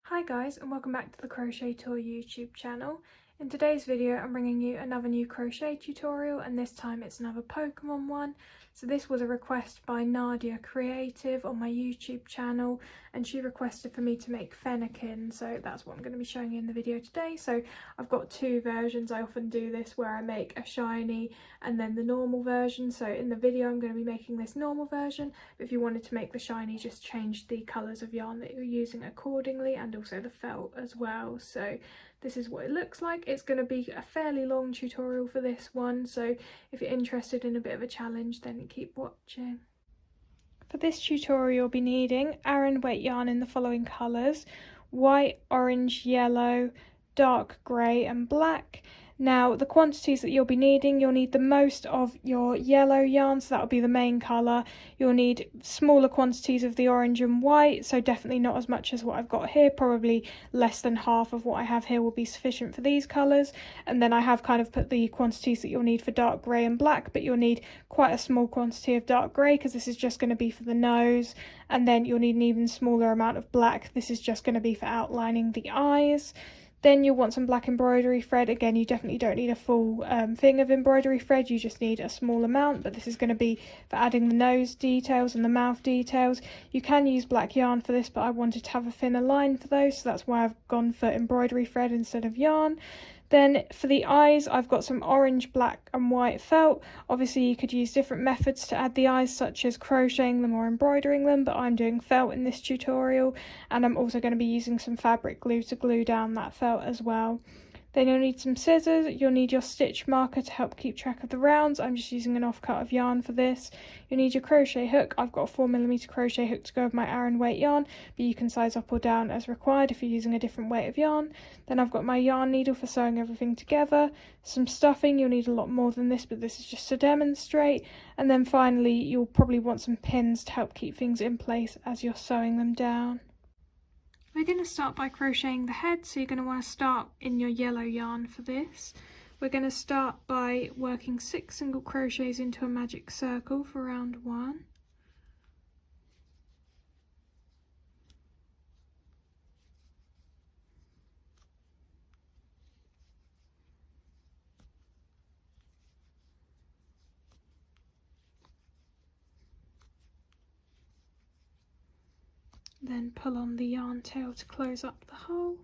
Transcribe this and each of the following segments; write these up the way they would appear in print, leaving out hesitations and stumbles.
Hi guys, and welcome back to the Crochet Tour YouTube channel. In today's video I'm bringing you another new crochet tutorial, and this time it's another Pokemon one. So this was a request by Nadia Creative on my YouTube channel, and she requested for me to make Fennekin, so that's what I'm going to be showing you in the video today. So I've got two versions. I often do this where I make a shiny and then the normal version. So in the video I'm going to be making this normal version, but if you wanted to make the shiny, just change the colours of yarn that you're using accordingly, and also the felt as well. So this is what it looks like. It's going to be a fairly long tutorial for this one, so if you're interested in a bit of a challenge then keep watching. For this tutorial you'll be needing aran weight yarn in the following colours: white, orange, yellow, dark grey and black. Now the quantities that you'll be needing, you'll need the most of your yellow yarn, so that'll be the main colour. You'll need smaller quantities of the orange and white, so definitely not as much as what I've got here, probably less than half of what I have here will be sufficient for these colours. And then I have kind of put the quantities that you'll need for dark grey and black, but you'll need quite a small quantity of dark grey because this is just going to be for the nose, and then you'll need an even smaller amount of black. This is just going to be for outlining the eyes. Then you'll want some black embroidery thread. Again, you definitely don't need a full thing of embroidery thread, you just need a small amount, but this is going to be for adding the nose details and the mouth details. You can use black yarn for this, but I wanted to have a thinner line for those, so that's why I've gone for embroidery thread instead of yarn. Then for the eyes, I've got some orange, black and white felt. Obviously you could use different methods to add the eyes, such as crocheting them or embroidering them, but I'm doing felt in this tutorial, and I'm also going to be using some fabric glue to glue down that felt as well. Then you'll need some scissors, you'll need your stitch marker to help keep track of the rounds. I'm just using an offcut of yarn for this. You'll need your crochet hook. I've got a 4mm crochet hook to go with my aran weight yarn, but you can size up or down as required if you're using a different weight of yarn. Then I've got my yarn needle for sewing everything together. Some stuffing, you'll need a lot more than this, but this is just to demonstrate. And then finally you'll probably want some pins to help keep things in place as you're sewing them down. We're going to start by crocheting the head, so you're going to want to start in your yellow yarn for this. We're going to start by working 6 single crochets into a magic circle for round 1. Then pull on the yarn tail to close up the hole.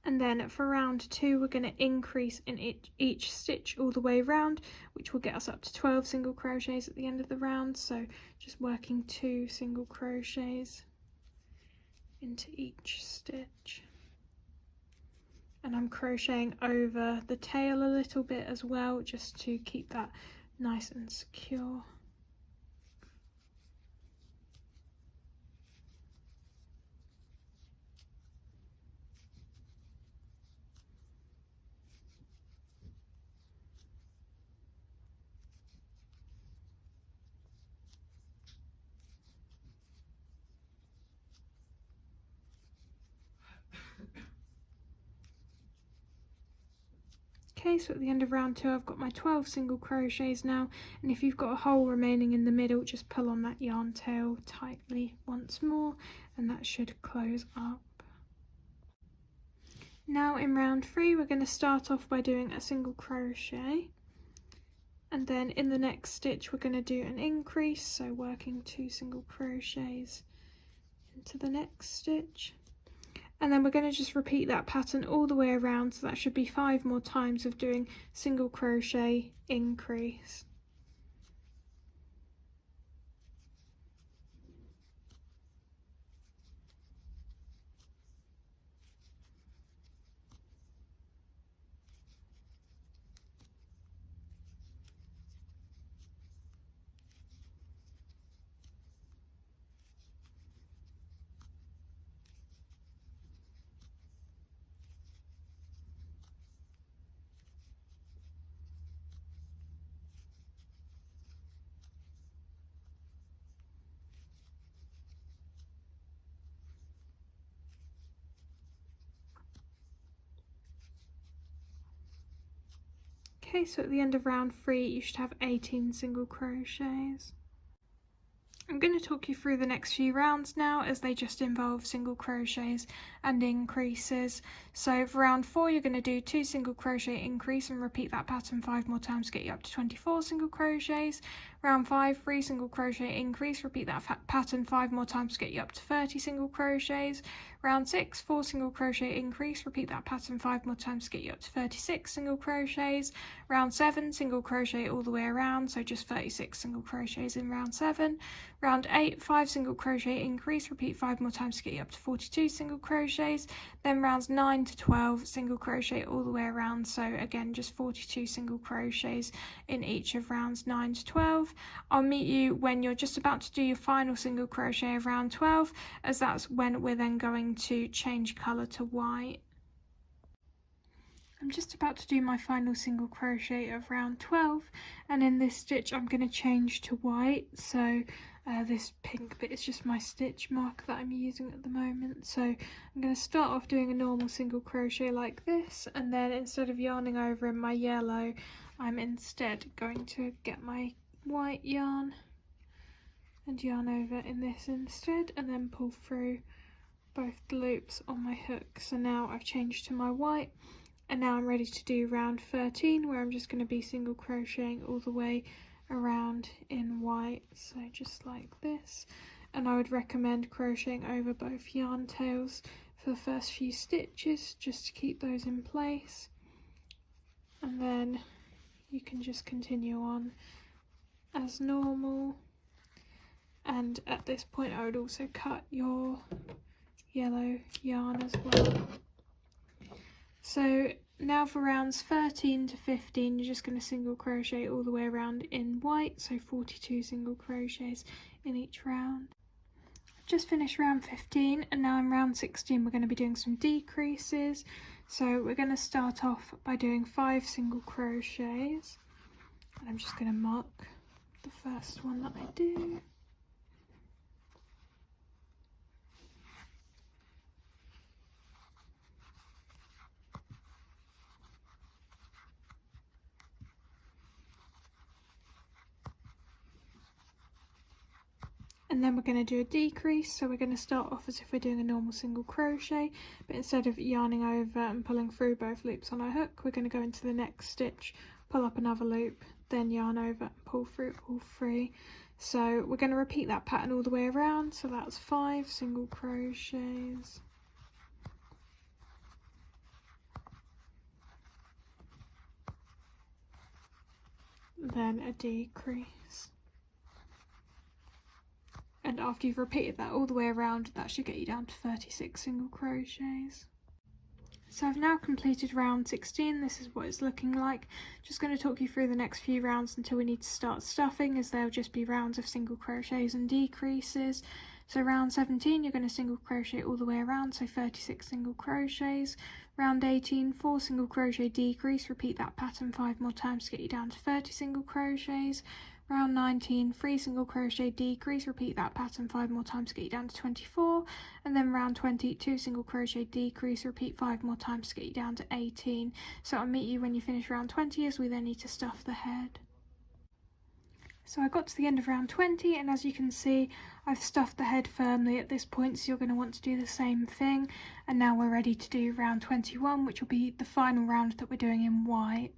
And then for round 2 we're going to increase in each stitch all the way around, which will get us up to 12 single crochets at the end of the round. So just working 2 single crochets into each stitch. And I'm crocheting over the tail a little bit as well, just to keep that nice and secure. Okay, so at the end of round 2 I've got my 12 single crochets now, and if you've got a hole remaining in the middle, just pull on that yarn tail tightly once more and that should close up. Now in round 3 we're going to start off by doing a single crochet, and then in the next stitch we're going to do an increase, so working 2 single crochets into the next stitch. And then we're going to just repeat that pattern all the way around, so that should be 5 more times of doing single crochet, increase. Okay, so at the end of round 3 you should have 18 single crochets. I'm going to talk you through the next few rounds now, as they just involve single crochets and increases. So for round 4 you're going to do 2 single crochet increase and repeat that pattern 5 more times to get you up to 24 single crochets. Round 5, 3 single crochet increase, repeat that pattern 5 more times to get you up to 30 single crochets. Round 6, 4 single crochet increase, repeat that pattern 5 more times to get you up to 36 single crochets. Round 7, single crochet all the way around, so just 36 single crochets in round 7. Round 8, 5 single crochet increase, repeat 5 more times to get you up to 42 single crochets. Then rounds 9 to 12, single crochet all the way around, so again just 42 single crochets in each of rounds 9 to 12. I'll meet you when you're just about to do your final single crochet of round 12, as that's when we're then going to change colour to white. I'm just about to do my final single crochet of round 12, and in this stitch I'm going to change to white. So this pink bit is just my stitch mark that I'm using at the moment. So I'm going to start off doing a normal single crochet like this, and then instead of yarning over in my yellow, I'm instead going to get my white yarn and yarn over in this instead, and then pull through both the loops on my hook. So now I've changed to my white, and now I'm ready to do round 13, where I'm just going to be single crocheting all the way around in white, so just like this. And I would recommend crocheting over both yarn tails for the first few stitches, just to keep those in place, and then you can just continue on as normal. And at this point I would also cut your yellow yarn as well. So now for rounds 13 to 15 you're just going to single crochet all the way around in white, so 42 single crochets in each round. I've just finished round 15, and now in round 16 we're going to be doing some decreases. So we're going to start off by doing 5 single crochets, and I'm just going to mark the first one that I do. And then we're going to do a decrease, so we're going to start off as if we're doing a normal single crochet, but instead of yarning over and pulling through both loops on our hook, we're going to go into the next stitch, pull up another loop, then yarn over and pull through all 3. So we're going to repeat that pattern all the way around, so that's 5 single crochets. Then a decrease. And after you've repeated that all the way around, that should get you down to 36 single crochets. So I've now completed round 16, this is what it's looking like. Just going to talk you through the next few rounds until we need to start stuffing, as they'll just be rounds of single crochets and decreases. So round 17 you're going to single crochet all the way around, so 36 single crochets. Round 18, 4 single crochet decrease, repeat that pattern 5 more times to get you down to 30 single crochets. Round 19, 3 single crochet decrease, repeat that pattern 5 more times to get you down to 24. And then round 20, 2 single crochet decrease, repeat 5 more times to get you down to 18. So I'll meet you when you finish round 20, as we then need to stuff the head. So I got to the end of round 20, and as you can see I've stuffed the head firmly at this point, so you're going to want to do the same thing. And now we're ready to do round 21, which will be the final round that we're doing in white.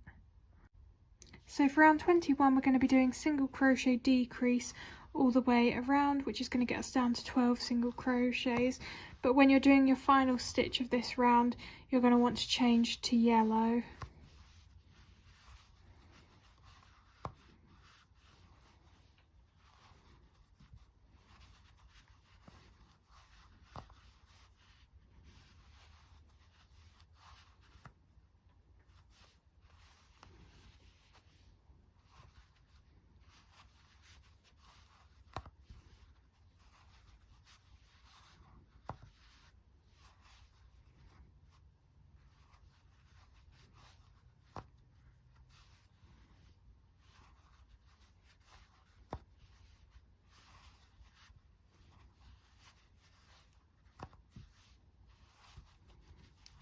So for round 21 we're going to be doing single crochet decrease all the way around, which is going to get us down to 12 single crochets. But when you're doing your final stitch of this round, you're going to want to change to yellow.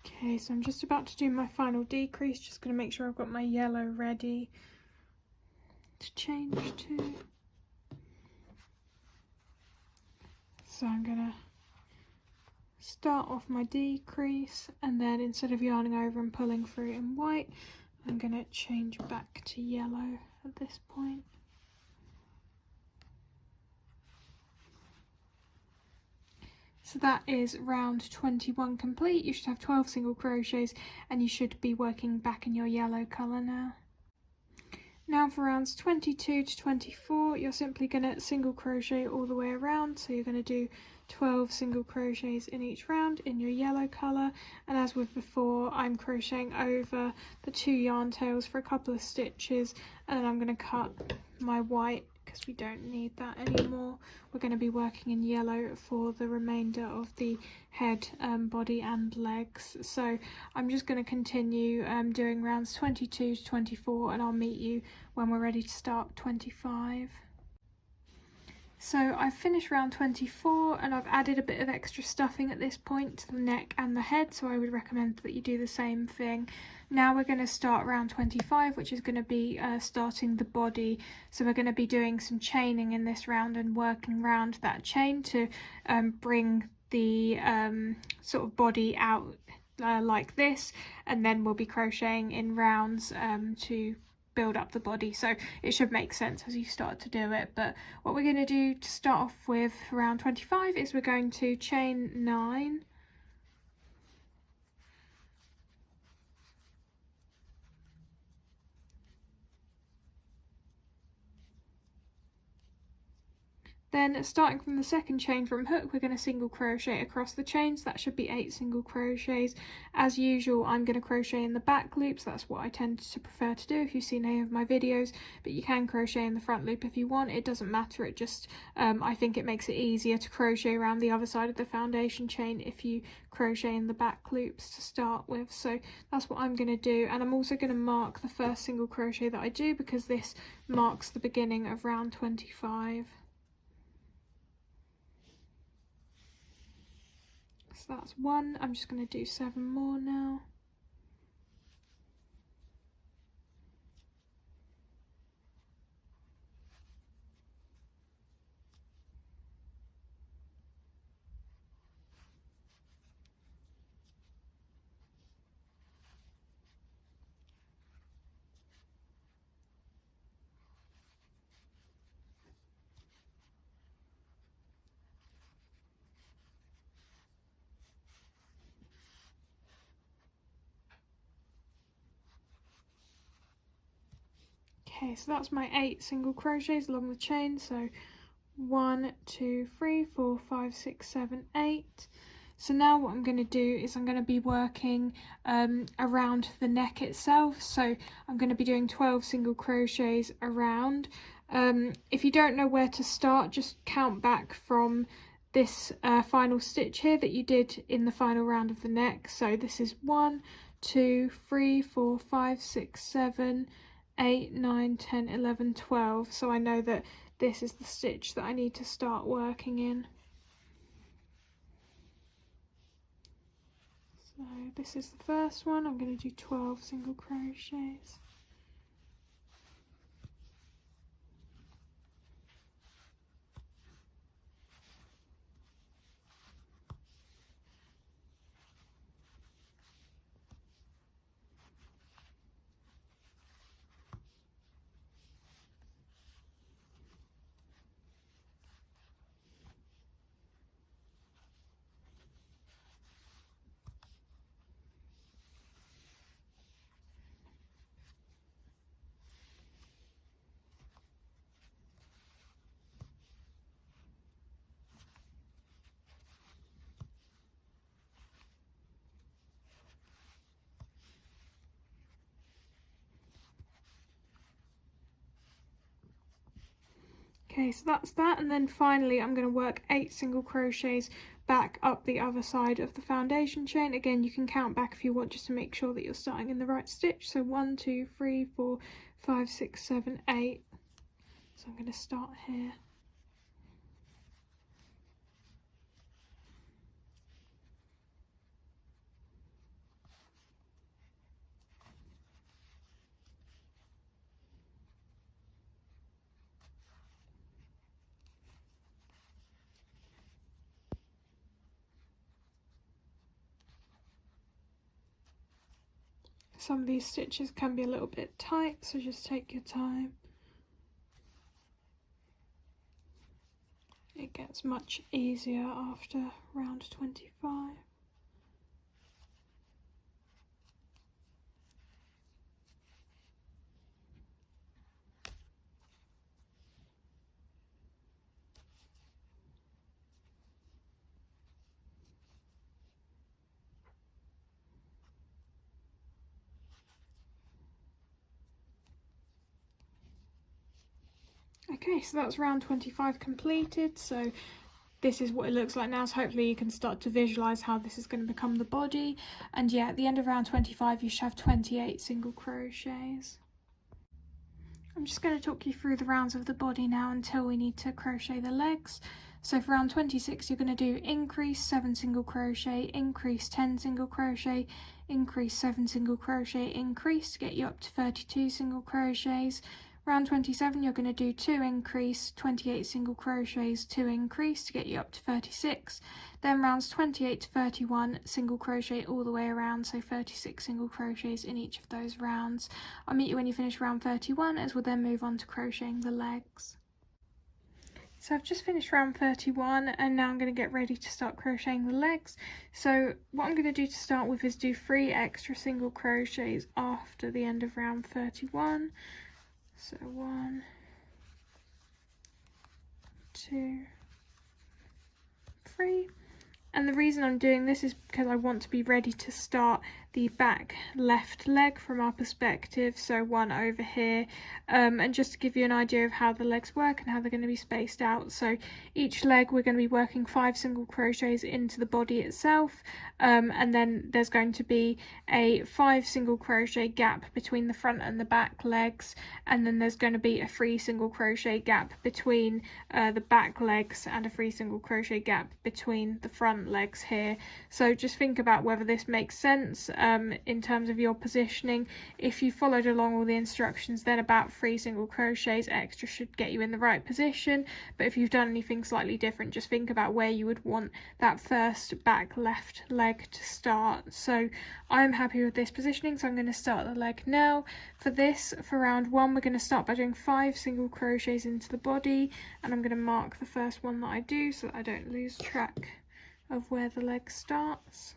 Okay, so I'm just about to do my final decrease, just going to make sure I've got my yellow ready to change to. So I'm going to start off my decrease, and then instead of yarning over and pulling through in white, I'm going to change back to yellow at this point. So that is round 21 complete. You should have 12 single crochets and you should be working back in your yellow colour now. Now for rounds 22 to 24, you're simply going to single crochet all the way around. So you're going to do 12 single crochets in each round in your yellow colour, and as with before, I'm crocheting over the 2 yarn tails for a couple of stitches, and then I'm going to cut my white because we don't need that anymore. We're going to be working in yellow for the remainder of the head, body and legs. So I'm just going to continue doing rounds 22 to 24, and I'll meet you when we're ready to start 25. So I've finished round 24 and I've added a bit of extra stuffing at this point to the neck and the head, so I would recommend that you do the same thing. Now we're going to start round 25, which is going to be starting the body. So we're going to be doing some chaining in this round and working round that chain to bring the sort of body out like this, and then we'll be crocheting in rounds to build up the body, so it should make sense as you start to do it. But what we're going to do to start off with round 25 is we're going to chain 9, then starting from the second chain from hook, we're going to single crochet across the chains. That should be 8 single crochets. As usual, I'm going to crochet in the back loops. That's what I tend to prefer to do if you've seen any of my videos, but you can crochet in the front loop if you want. It doesn't matter, it just I think it makes it easier to crochet around the other side of the foundation chain if you crochet in the back loops to start with. So that's what I'm going to do, and I'm also going to mark the first single crochet that I do because this marks the beginning of round 25. So that's 1. I'm just going to do 7 more now. Okay, so that's my 8 single crochets along the chain. So 1, 2, 3, 4, 5, 6, 7, 8. So now what I'm going to do is I'm going to be working around the neck itself. So I'm going to be doing 12 single crochets around. If you don't know where to start, just count back from this final stitch here that you did in the final round of the neck. So this is 1, 2, 3, 4, 5, 6, 7, 8, 9, 10, 11, 12. So I know that this is the stitch that I need to start working in. So this is the first one. I'm going to do 12 single crochets. Okay, so that's that, and then finally I'm going to work 8 single crochets back up the other side of the foundation chain. Again, you can count back if you want, just to make sure that you're starting in the right stitch. So 1, 2, 3, 4, 5, 6, 7, 8. So I'm going to start here. Some of these stitches can be a little bit tight, so just take your time. It gets much easier after round 25. Okay, so that's round 25 completed. So this is what it looks like now, so hopefully you can start to visualize how this is going to become the body. And yeah, at the end of round 25 you should have 28 single crochets. I'm just going to talk you through the rounds of the body now until we need to crochet the legs. So for round 26 you're going to do increase 7 single crochet, increase 10 single crochet, increase 7 single crochet, increase to get you up to 32 single crochets. Round 27 you're going to do 2 increase, 28 single crochets, 2 increase to get you up to 36. Then rounds 28 to 31 single crochet all the way around, so 36 single crochets in each of those rounds. I'll meet you when you finish round 31, as we'll then move on to crocheting the legs. So I've just finished round 31 and now I'm going to get ready to start crocheting the legs. So what I'm going to do to start with is do 3 extra single crochets after the end of round 31. So 1, 2, 3. And the reason I'm doing this is because I want to be ready to start the back left leg from our perspective, so one over here, and just to give you an idea of how the legs work and how they're going to be spaced out. So each leg we're going to be working 5 single crochets into the body itself, and then there's going to be a 5 single crochet gap between the front and the back legs, and then there's going to be a 3 single crochet gap between the back legs and a 3 single crochet gap between the front legs here. So just think about whether this makes sense in terms of your positioning. If you followed along all the instructions, then about 3 single crochets extra should get you in the right position, but if you've done anything slightly different, just think about where you would want that first back left leg to start. So I'm happy with this positioning, so I'm going to start the leg now. For this, for round 1, we're going to start by doing 5 single crochets into the body, and I'm going to mark the first one that I do so that I don't lose track of where the leg starts.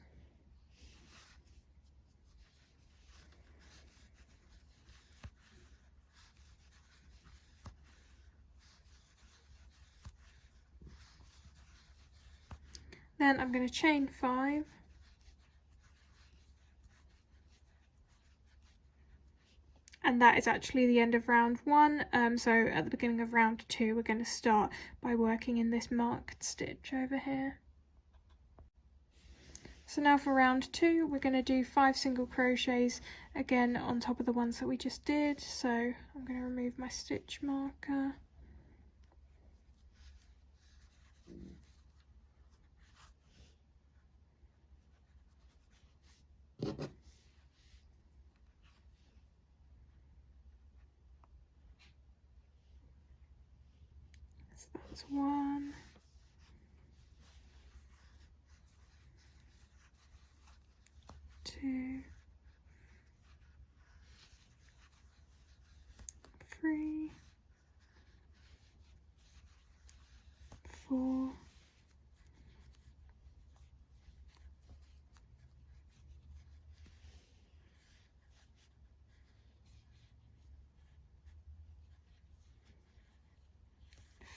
Then I'm going to chain 5, and that is actually the end of round 1. So at the beginning of round 2 we're going to start by working in this marked stitch over here. So now for round 2 we're going to do 5 single crochets again on top of the ones that we just did. So I'm going to remove my stitch marker. So that's 1, 2, 3, 4,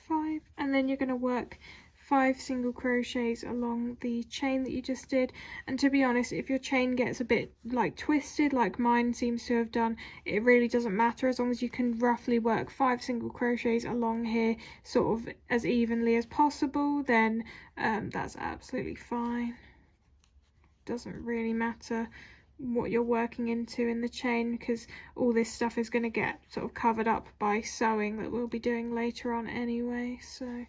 5, and then you're going to work 5 single crochets along the chain that you just did. And to be honest, if your chain gets a bit like twisted like mine seems to have done, it really doesn't matter, as long as you can roughly work 5 single crochets along here sort of as evenly as possible, then that's absolutely fine. Doesn't really matter what you're working into in the chain, because all this stuff is going to get sort of covered up by sewing that we'll be doing later on anyway. So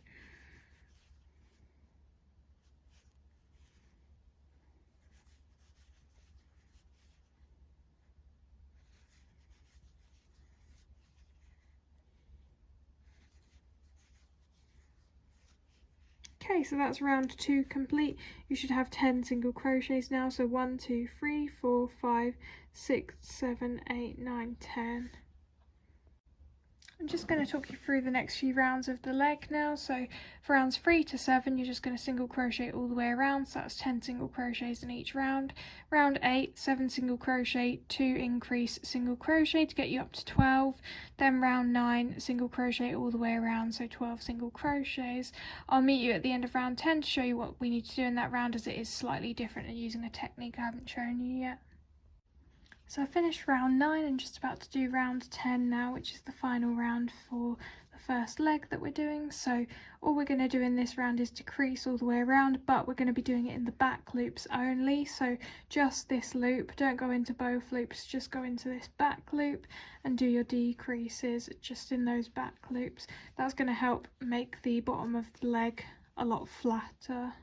Okay, so that's round 2 complete. You should have 10 single crochets now. So 1, 2, 3, 4, 5, 6, 7, 8, 9, 10. I'm just going to talk you through the next few rounds of the leg now. So for rounds 3 to 7, you're just going to single crochet all the way around, so that's 10 single crochets in each round. Round 8, 7 single crochet, 2 increase single crochet to get you up to 12. Then round 9, single crochet all the way around, so 12 single crochets. I'll meet you at the end of round 10 to show you what we need to do in that round, as it is slightly different and using a technique I haven't shown you yet. So I finished round 9 and just about to do round 10 now, which is the final round for the first leg that we're doing. So all we're going to do in this round is decrease all the way around, but we're going to be doing it in the back loops only. So just this loop, don't go into both loops, just go into this back loop and do your decreases just in those back loops. That's going to help make the bottom of the leg a lot flatter.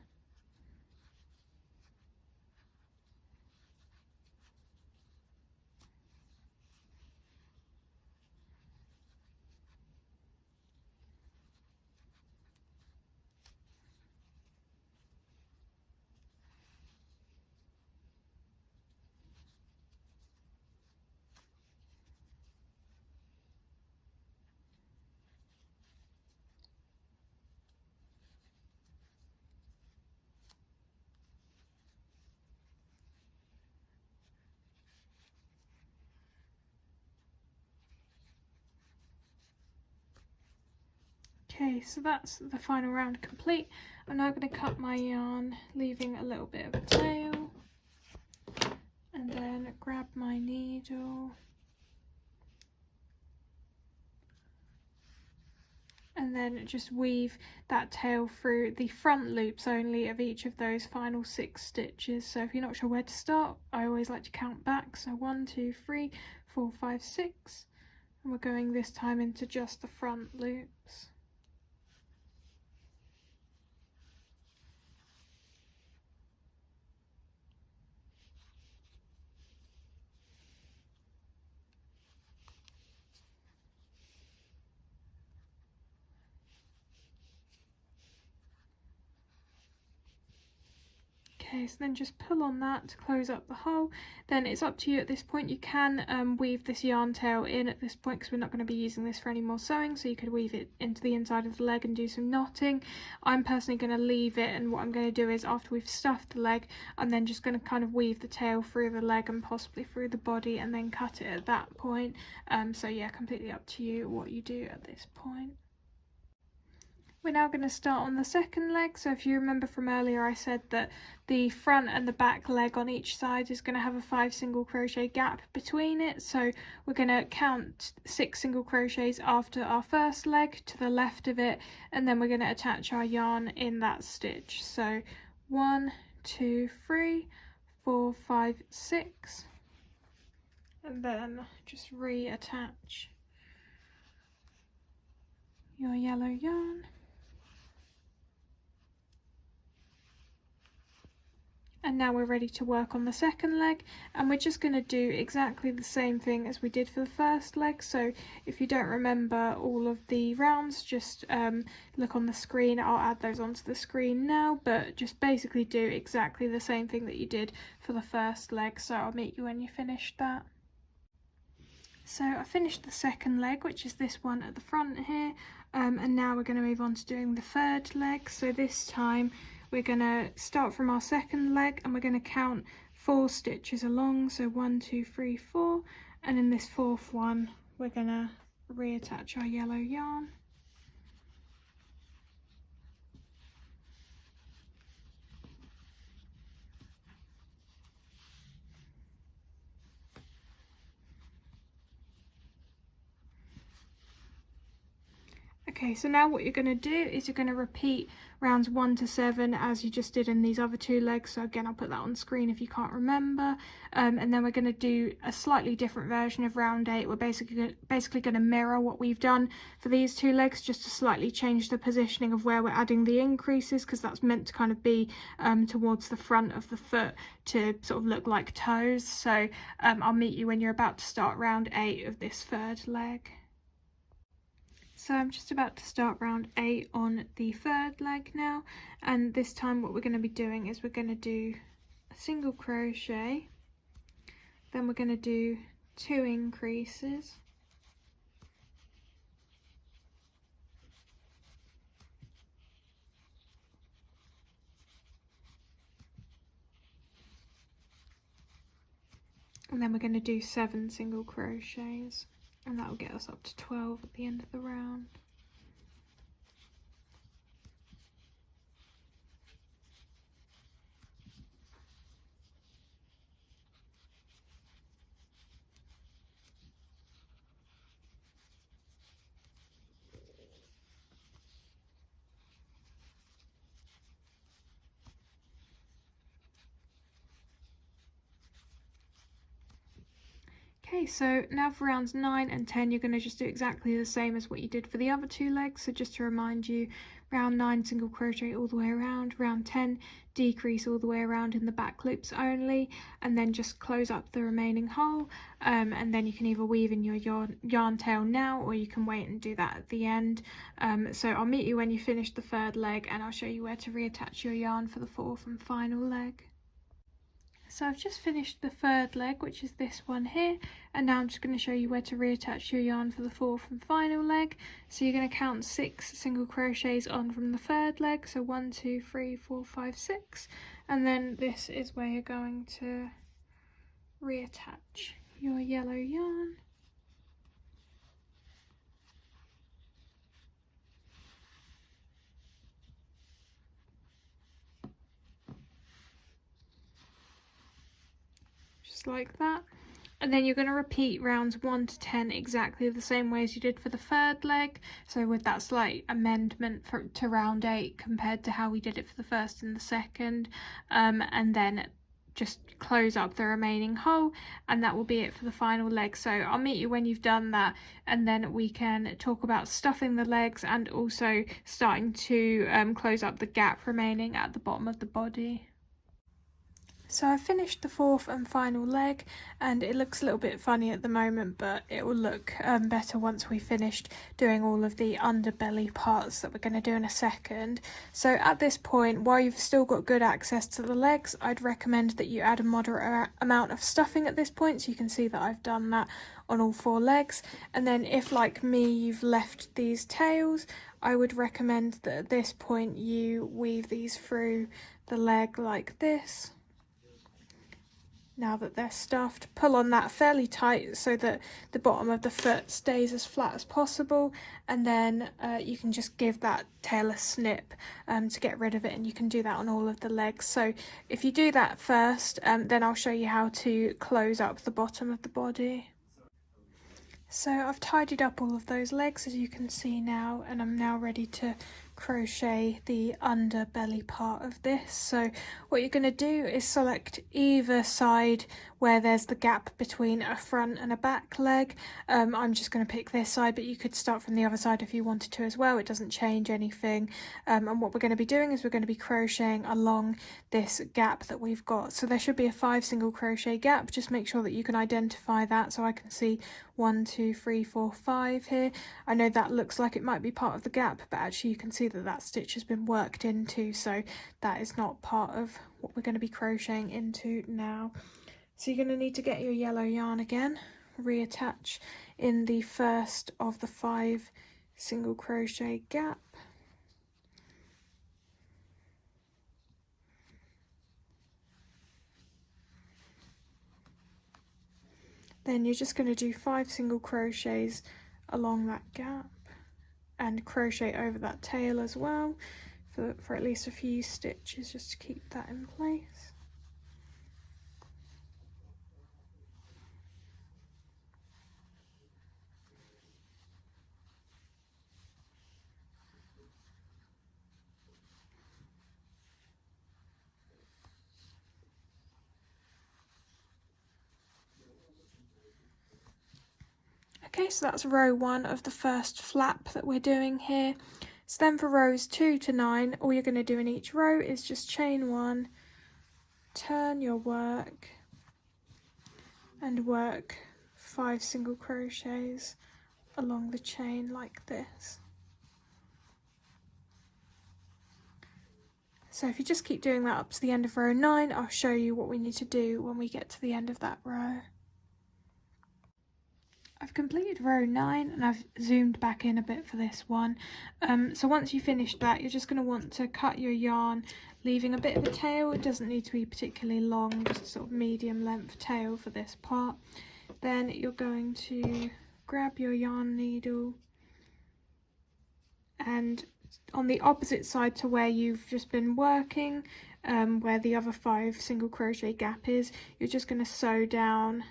Okay, so that's the final round complete. I'm now going to cut my yarn, leaving a little bit of a tail, and then grab my needle and then just weave that tail through the front loops only of each of those final 6 stitches. So if you're not sure where to start, I always like to count back. So 1, 2, 3, 4, 5, 6, and we're going this time into just the front loops. Okay, so then just pull on that to close up the hole. Then it's up to you at this point. You can weave this yarn tail in at this point, because we're not going to be using this for any more sewing, so you could weave it into the inside of the leg and do some knotting. I'm personally going to leave it, and what I'm going to do is, after we've stuffed the leg, I'm then just going to kind of weave the tail through the leg and possibly through the body and then cut it at that point. So yeah, completely up to you what you do at this point. We're now going to start on the second leg. So if you remember from earlier, I said that the front and the back leg on each side is going to have a 5 single crochet gap between it. So we're going to count 6 single crochets after our first leg to the left of it, and then we're going to attach our yarn in that stitch. So 1, 2, 3, 4, 5, 6, and then just reattach your yellow yarn. And now we're ready to work on the second leg, and we're just going to do exactly the same thing as we did for the first leg. So if you don't remember all of the rounds, just look on the screen. I'll add those onto the screen now, but just basically do exactly the same thing that you did for the first leg. So I'll meet you when you finish that. So I finished the second leg, which is this one at the front here, and now we're going to move on to doing the third leg. So this time we're going to start from our second leg, and we're going to count 4 stitches along. So 1, 2, 3, 4, and in this 4th one we're going to reattach our yellow yarn. Okay, so now what you're going to do is you're going to repeat rounds 1 to 7 as you just did in these other 2 legs. So again, I'll put that on screen if you can't remember. And then we're going to do a slightly different version of round 8. We're basically going to mirror what we've done for these 2 legs, just to slightly change the positioning of where we're adding the increases, because that's meant to kind of be towards the front of the foot to sort of look like toes. So I'll meet you when you're about to start round 8 of this third leg. So I'm just about to start round 8 on the third leg now, and this time what we're going to be doing is we're going to do a single crochet, then we're going to do 2 increases, and then we're going to do 7 single crochets, and that will get us up to 12 at the end of the round. Okay, so now for rounds 9 and 10, you're going to just do exactly the same as what you did for the other 2 legs. So just to remind you, round 9 single crochet all the way around, round 10 decrease all the way around in the back loops only, and then just close up the remaining hole, and then you can either weave in your yarn tail now, or you can wait and do that at the end. So I'll meet you when you finish the 3rd leg, and I'll show you where to reattach your yarn for the 4th and final leg. So I've just finished the 3rd leg, which is this one here, and now I'm just going to show you where to reattach your yarn for the 4th and final leg. So you're going to count 6 single crochets on from the 3rd leg, so 1, 2, 3, 4, 5, 6, and then this is where you're going to reattach your yellow yarn. Just like that, and then you're going to repeat rounds 1 to 10 exactly the same way as you did for the 3rd leg, so with that slight amendment to round 8 compared to how we did it for the 1st and the 2nd, and then just close up the remaining hole, and that will be it for the final leg. So I'll meet you when you've done that, and then we can talk about stuffing the legs and also starting to close up the gap remaining at the bottom of the body. So I finished the 4th and final leg, and it looks a little bit funny at the moment, but it will look better once we finished doing all of the underbelly parts that we're going to do in a second. So at this point, while you've still got good access to the legs, I'd recommend that you add a moderate amount of stuffing at this point, so you can see that I've done that on all 4 legs. And then if, like me, you've left these tails, I would recommend that at this point you weave these through the leg like this. Now that they're stuffed, pull on that fairly tight so that the bottom of the foot stays as flat as possible, and then you can just give that tail a snip to get rid of it, and you can do that on all of the legs. So if you do that first, then I'll show you how to close up the bottom of the body. So I've tidied up all of those legs, as you can see now, and I'm now ready to crochet the underbelly part of this. So what you're going to do is select either side where there's the gap between a front and a back leg. I'm just going to pick this side, but you could start from the other side if you wanted to as well. It doesn't change anything. And what we're going to be doing is we're going to be crocheting along this gap that we've got. So there should be a 5 single crochet gap. Just make sure that you can identify that, so I can see 1, 2, 3, 4, 5 here. I know that looks like it might be part of the gap, but actually you can see that stitch has been worked into, so that is not part of what we're going to be crocheting into now. So you're going to need to get your yellow yarn again, reattach in the first of the 5 single crochet gap, then you're just going to do 5 single crochets along that gap and crochet over that tail as well for at least a few stitches, just to keep that in place. Okay, so that's row 1 of the first flap that we're doing here. So then for rows 2 to 9, all you're going to do in each row is just chain 1, turn your work, and work 5 single crochets along the chain like this. So if you just keep doing that up to the end of row 9, I'll show you what we need to do when we get to the end of that row. I've completed row 9 and I've zoomed back in a bit for this one. So once you've finished that, you're just going to want to cut your yarn, leaving a bit of a tail. It doesn't need to be particularly long, just a sort of medium length tail for this part. Then you're going to grab your yarn needle, and on the opposite side to where you've just been working, where the other 5 single crochet gap is, you're just going to sew down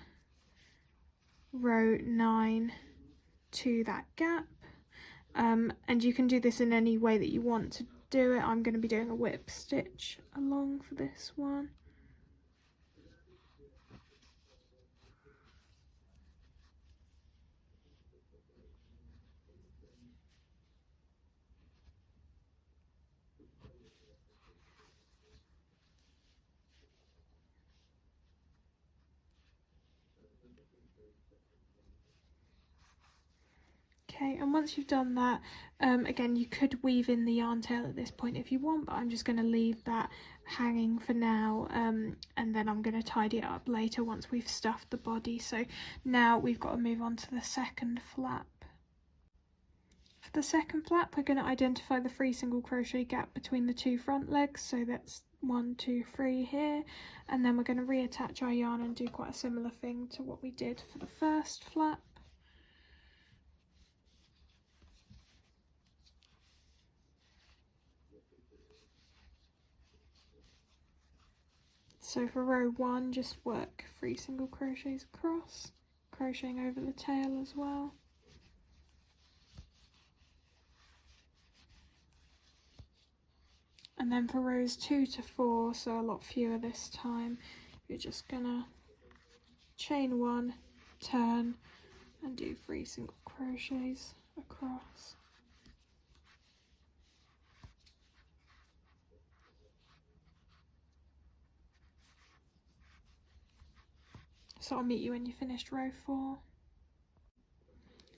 row 9 to that gap, and you can do this in any way that you want to do it. I'm going to be doing a whip stitch along for this one. Okay, and once you've done that, again, you could weave in the yarn tail at this point if you want, but I'm just going to leave that hanging for now, and then I'm going to tidy it up later once we've stuffed the body. So now we've got to move on to the second flap. For the second flap, we're going to identify the 3 single crochet gap between the 2 front legs, so that's 1, 2, 3 here, and then we're going to reattach our yarn and do quite a similar thing to what we did for the first flap. So for row 1, just work 3 single crochets across, crocheting over the tail as well. And then for rows 2 to 4, so a lot fewer this time, you're just gonna chain 1, turn, and do 3 single crochets across. So I'll meet you when you finished row 4.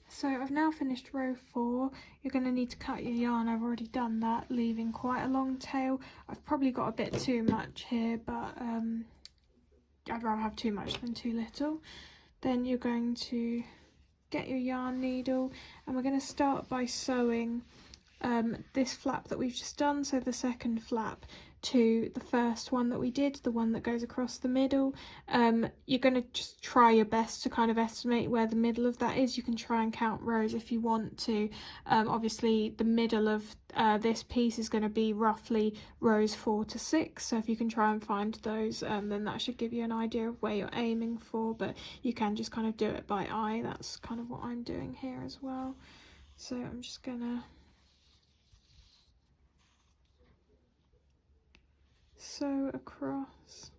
So I've now finished row 4. You're going to need to cut your yarn. I've already done that, leaving quite a long tail. I've probably got a bit too much here, but I'd rather have too much than too little. Then you're going to get your yarn needle, and we're going to start by sewing this flap that we've just done, so the second flap, to the first one that we did, the one that goes across the middle. You're going to just try your best to kind of estimate where the middle of that is. You can try and count rows if you want to. Obviously the middle of this piece is going to be roughly rows 4 to 6, so if you can try and find those, then that should give you an idea of where you're aiming for, but you can just kind of do it by eye. That's kind of what I'm doing here as well. So I'm just gonna sew across.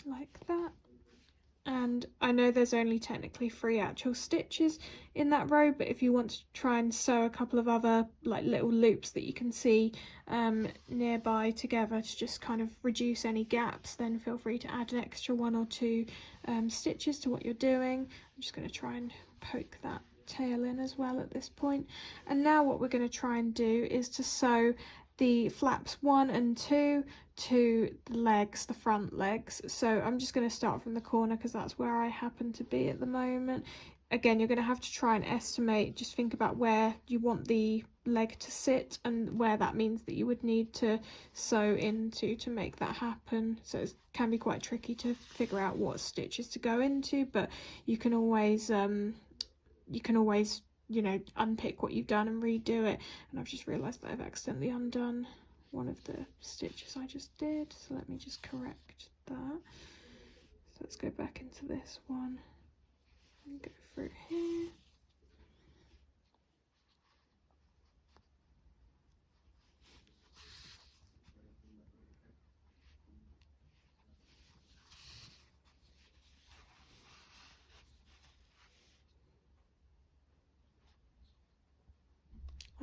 Like that. And I know there's only technically 3 actual stitches in that row, but if you want to try and sew a couple of other like little loops that you can see nearby together to just kind of reduce any gaps, then feel free to add an extra 1 or 2 stitches to what you're doing. I'm just going to try and poke that tail in as well at this point. And now what we're going to try and do is to sew the flaps 1 and 2 to the legs, the front legs. So I'm just going to start from the corner because that's where I happen to be at the moment. Again, you're going to have to try and estimate, just think about where you want the leg to sit and where that means that you would need to sew into to make that happen. So it can be quite tricky to figure out what stitches to go into, but you can always you know, unpick what you've done and redo it. And I've just realised that I've accidentally undone one of the stitches I just did, so let me just correct that. So let's go back into this one and go through here.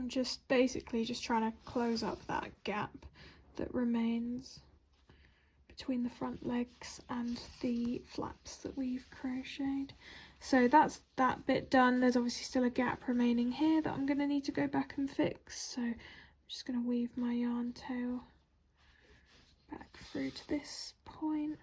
I'm just basically just trying to close up that gap that remains between the front legs and the flaps that we've crocheted. So that's that bit done. There's obviously still a gap remaining here that I'm going to need to go back and fix. So I'm just going to weave my yarn tail back through to this point.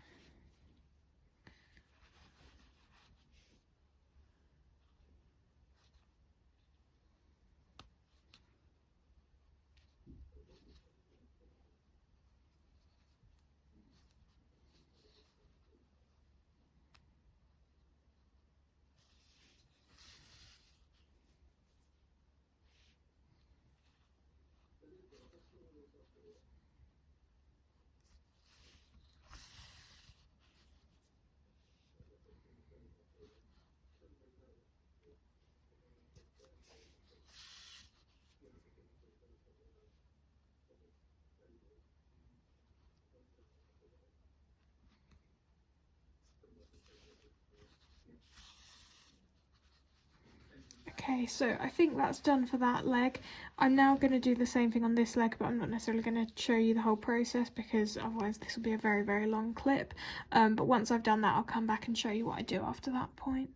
Okay, so I think that's done for that leg. I'm now going to do the same thing on this leg, but I'm not necessarily going to show you the whole process because otherwise this will be a very, very long clip. But once I've done that, I'll come back and show you what I do after that point.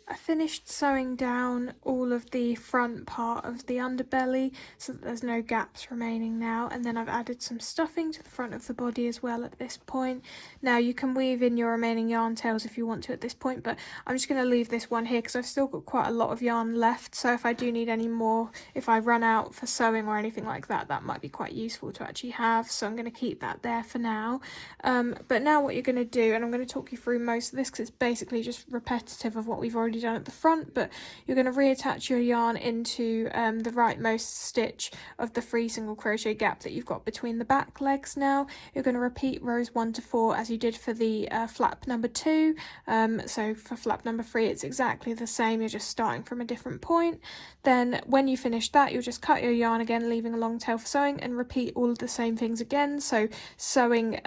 I finished sewing down all of the front part of the underbelly so that there's no gaps remaining now, and then I've added some stuffing to the front of the body as well at this point. Now you can weave in your remaining yarn tails if you want to at this point, but I'm just going to leave this one here because I've still got quite a lot of yarn left, so if I do need any more, if I run out for sewing or anything like that, that might be quite useful to actually have, so I'm going to keep that there for now. But now what you're going to do, and I'm going to talk you through most of this because it's basically just repetitive of what we've already done at the front, but you're going to reattach your yarn into the rightmost stitch of the 3 single crochet gap that you've got between the back legs. Now you're going to repeat rows 1 to 4 as you did for the flap number 2, so for flap number 3 it's exactly the same, you're just starting from a different point. Then when you finish that, you'll just cut your yarn again, leaving a long tail for sewing, and repeat all of the same things again, so sewing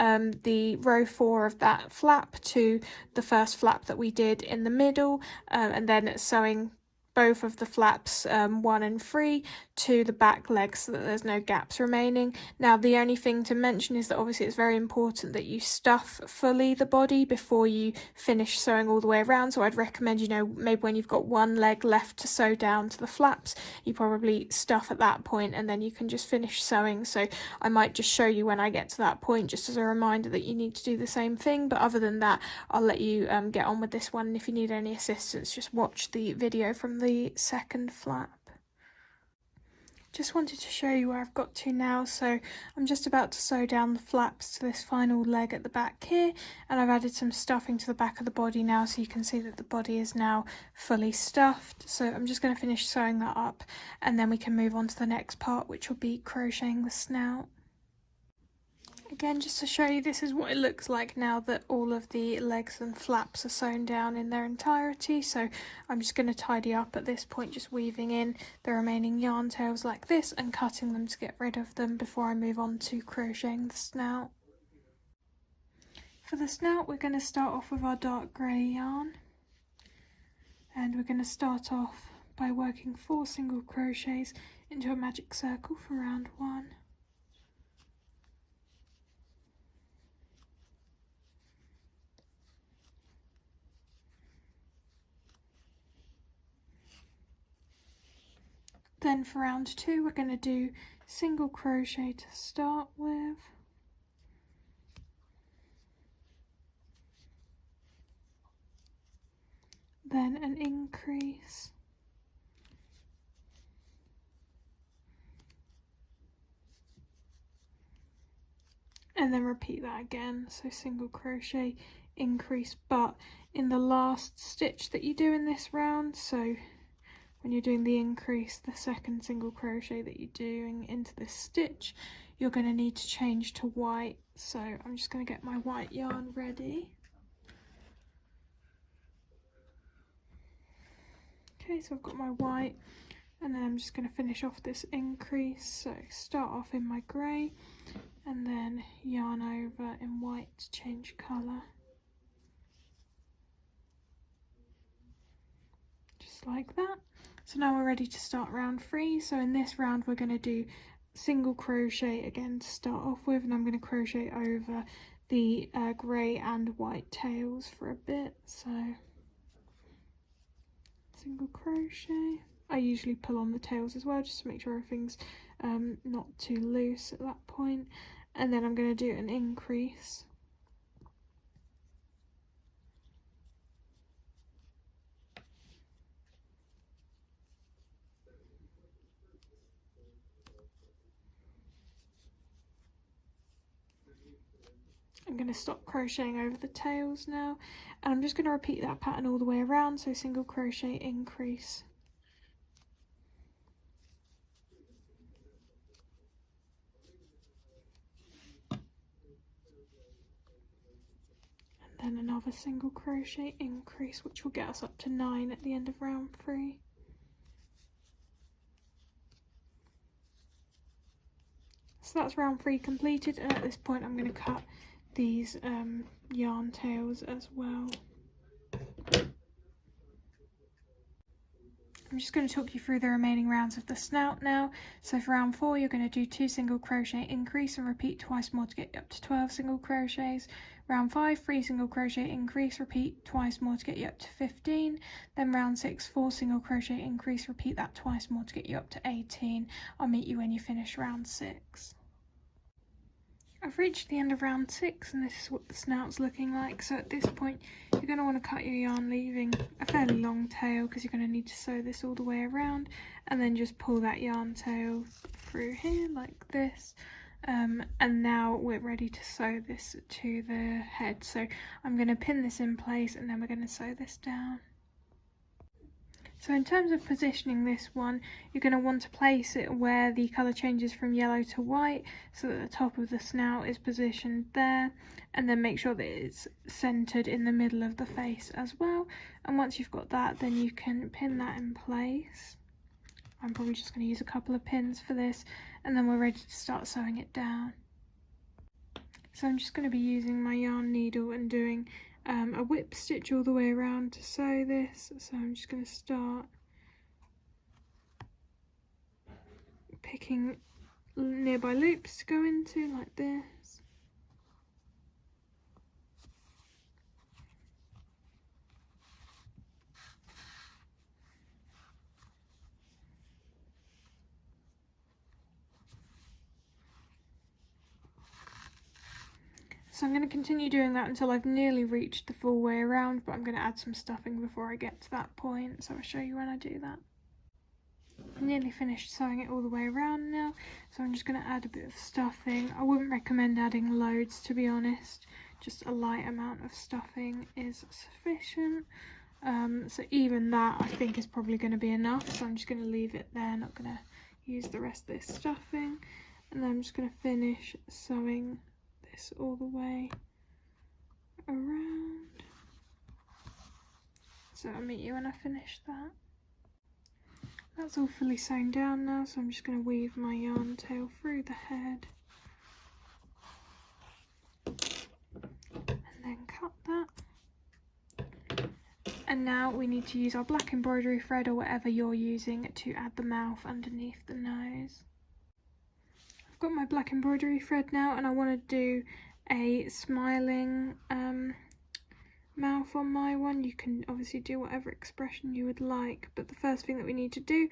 the row 4 of that flap to the first flap that we did in the middle, and then sewing both of the flaps 1 and 3 to the back legs so that there's no gaps remaining. Now the only thing to mention is that obviously it's very important that you stuff fully the body before you finish sewing all the way around, so I'd recommend, you know, maybe when you've got one leg left to sew down to the flaps, you probably stuff at that point and then you can just finish sewing. So I might just show you when I get to that point just as a reminder that you need to do the same thing, but other than that I'll let you get on with this one, and if you need any assistance just watch the video from the second flap. Just wanted to show you where I've got to now, so I'm just about to sew down the flaps to this final leg at the back here, and I've added some stuffing to the back of the body now so you can see that the body is now fully stuffed. So I'm just going to finish sewing that up and then we can move on to the next part, which will be crocheting the snout. Again, just to show you, this is what it looks like now that all of the legs and flaps are sewn down in their entirety. So I'm just going to tidy up at this point, just weaving in the remaining yarn tails like this and cutting them to get rid of them before I move on to crocheting the snout. For the snout, we're going to start off with our dark grey yarn, and we're going to start off by working 4 single crochets into a magic circle for round 1. Then for round 2 we're going to do single crochet to start with, then an increase, and then repeat that again, so single crochet, increase, but in the last stitch that you do in this round, so when you're doing the increase, the second single crochet that you're doing into this stitch, you're going to need to change to white. So I'm just going to get my white yarn ready. Okay, so I've got my white, and then I'm just going to finish off this increase. So start off in my grey and then yarn over in white to change colour. Just like that. So now we're ready to start round 3. So in this round we're going to do single crochet again to start off with, and I'm going to crochet over the grey and white tails for a bit. So single crochet. I usually pull on the tails as well just to make sure everything's not too loose at that point, and then I'm going to do an increase. I'm going to stop crocheting over the tails now, and I'm just going to repeat that pattern all the way around. So single crochet, increase, and then another single crochet, increase, which will get us up to 9 at the end of round 3. So that's round 3 completed, and at this point I'm going to cut these yarn tails as well. I'm just going to talk you through the remaining rounds of the snout now. So for round 4 you're going to do 2 single crochet, increase, and repeat twice more to get you up to 12 single crochets. Round 5, 3 single crochet, increase, repeat twice more to get you up to 15. Then round 6, 4 single crochet, increase, repeat that twice more to get you up to 18. I'll meet you when you finish round 6. I've reached the end of round 6, and this is what the snout's looking like. So at this point you're going to want to cut your yarn, leaving a fairly long tail because you're going to need to sew this all the way around, and then just pull that yarn tail through here like this. And now we're ready to sew this to the head. So I'm going to pin this in place, and then we're going to sew this down. So in terms of positioning this one, you're going to want to place it where the colour changes from yellow to white, so that the top of the snout is positioned there, and then make sure that it's centred in the middle of the face as well. And once you've got that, then you can pin that in place. I'm probably just going to use a couple of pins for this, and then we're ready to start sewing it down. So I'm just going to be using my yarn needle and doing a whip stitch all the way around to sew this. So I'm just going to start picking nearby loops to go into like this. So I'm going to continue doing that until I've nearly reached the full way around, but I'm going to add some stuffing before I get to that point, so I'll show you when I do that. I'm nearly finished sewing it all the way around now, so I'm just going to add a bit of stuffing. I wouldn't recommend adding loads, to be honest. Just a light amount of stuffing is sufficient. So even that I think is probably going to be enough, so I'm just going to leave it there, not going to use the rest of this stuffing. And then I'm just going to finish sewing this all the way around. So I'll meet you when I finish that. That's all fully sewn down now, so I'm just going to weave my yarn tail through the head and then cut that. And now we need to use our black embroidery thread, or whatever you're using, to add the mouth underneath the nose. I've got my black embroidery thread now, and I want to do a smiling mouth on my one. You can obviously do whatever expression you would like, but the first thing that we need to do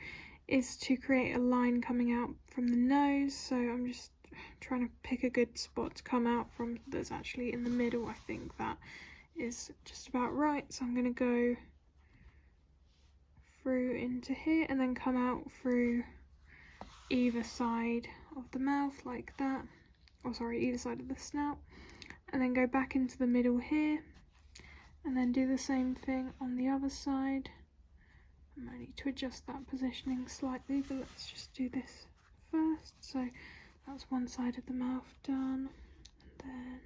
is to create a line coming out from the nose. So I'm just trying to pick a good spot to come out from that's actually in the middle. I think that is just about right. So I'm going to go through into here and then come out through either side of the mouth like that, or sorry, either side of the snout, and then go back into the middle here, and then do the same thing on the other side. I might need to adjust that positioning slightly, but let's just do this first. So that's one side of the mouth done, and then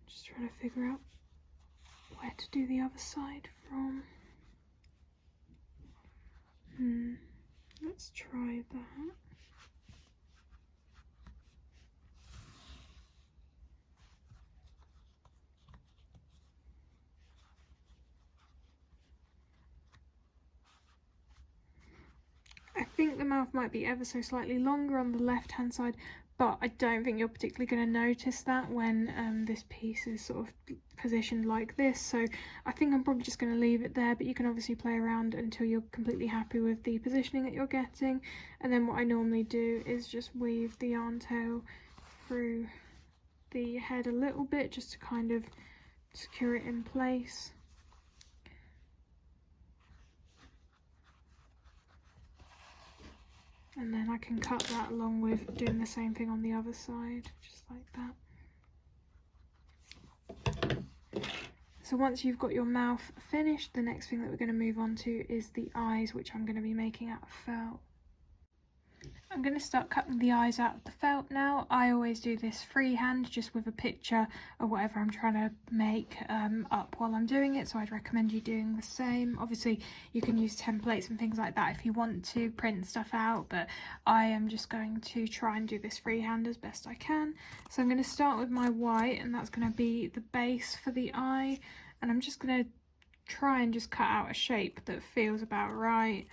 just trying to figure out where to do the other side from. Let's try that. think the mouth might be ever so slightly longer on the left hand side, but I don't think you're particularly going to notice that when this piece is sort of positioned like this. So I think I'm probably just going to leave it there, but you can obviously play around until you're completely happy with the positioning that you're getting. And then what I normally do is just weave the yarn tail through the head a little bit just to kind of secure it in place. And then I can cut that along with doing the same thing on the other side, just like that. So once you've got your mouth finished, the next thing that we're going to move on to is the eyes, which I'm going to be making out of felt. I'm going to start cutting the eyes out of the felt now. I always do this freehand, just with a picture of whatever I'm trying to make up while I'm doing it, so I'd recommend you doing the same. Obviously you can use templates and things like that if you want to print stuff out, but I am just going to try and do this freehand as best I can. So I'm going to start with my white, and that's going to be the base for the eye, and I'm just going to try and just cut out a shape that feels about right.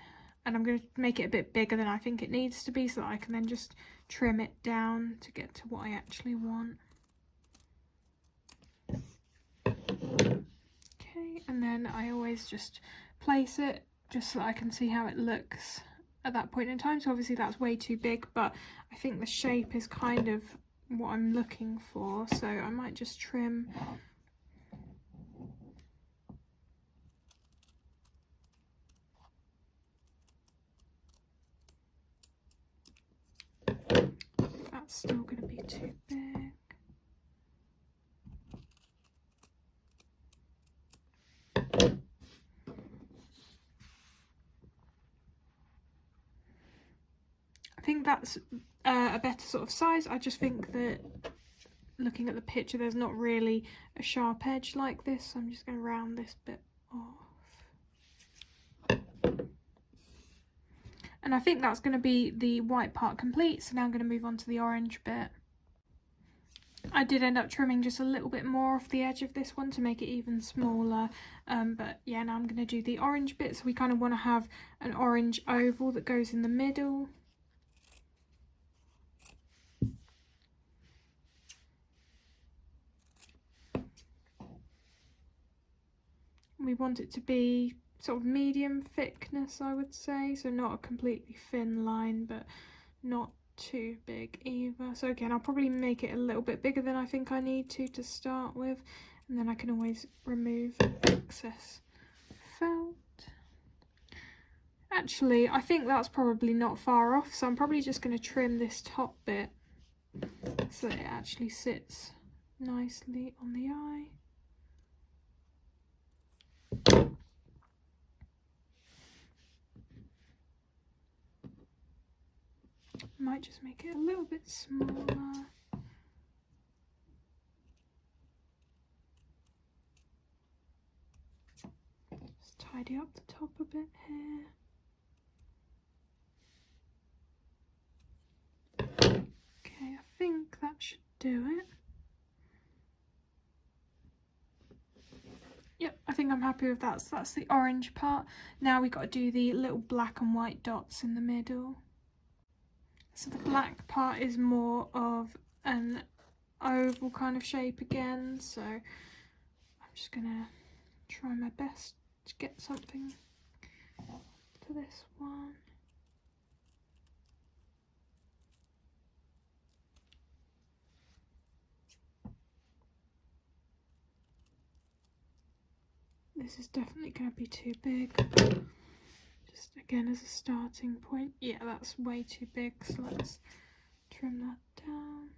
And I'm going to make it a bit bigger than I think it needs to be, so that I can then just trim it down to get to what I actually want. Okay, and then I always just place it just so that I can see how it looks at that point in time. So obviously that's way too big, but I think the shape is kind of what I'm looking for, so I might just trim . That's still going to be too big. I think that's a better sort of size. I just think that looking at the picture, there's not really a sharp edge like this, so I'm just going to round this bit off. And I think that's going to be the white part complete, so now I'm going to move on to the orange bit. I did end up trimming just a little bit more off the edge of this one to make it even smaller, but yeah, now I'm going to do the orange bit. So we kind of want to have an orange oval that goes in the middle. We want it to be sort of medium thickness, I would say, so not a completely thin line, but not too big either. So again, I'll probably make it a little bit bigger than I think I need to start with, and then I can always remove excess felt. Actually, I think that's probably not far off, so I'm probably just going to trim this top bit so that it actually sits nicely on the eye. Might just make it a little bit smaller. Just tidy up the top a bit here. Okay, I think that should do it. Yep, I think I'm happy with that. So that's the orange part. Now we've got to do the little black and white dots in the middle. So the black part is more of an oval kind of shape again, so I'm just gonna try my best to get something for this one. This is definitely going to be too big. Just again as a starting point. Yeah, that's way too big, so let's trim that down.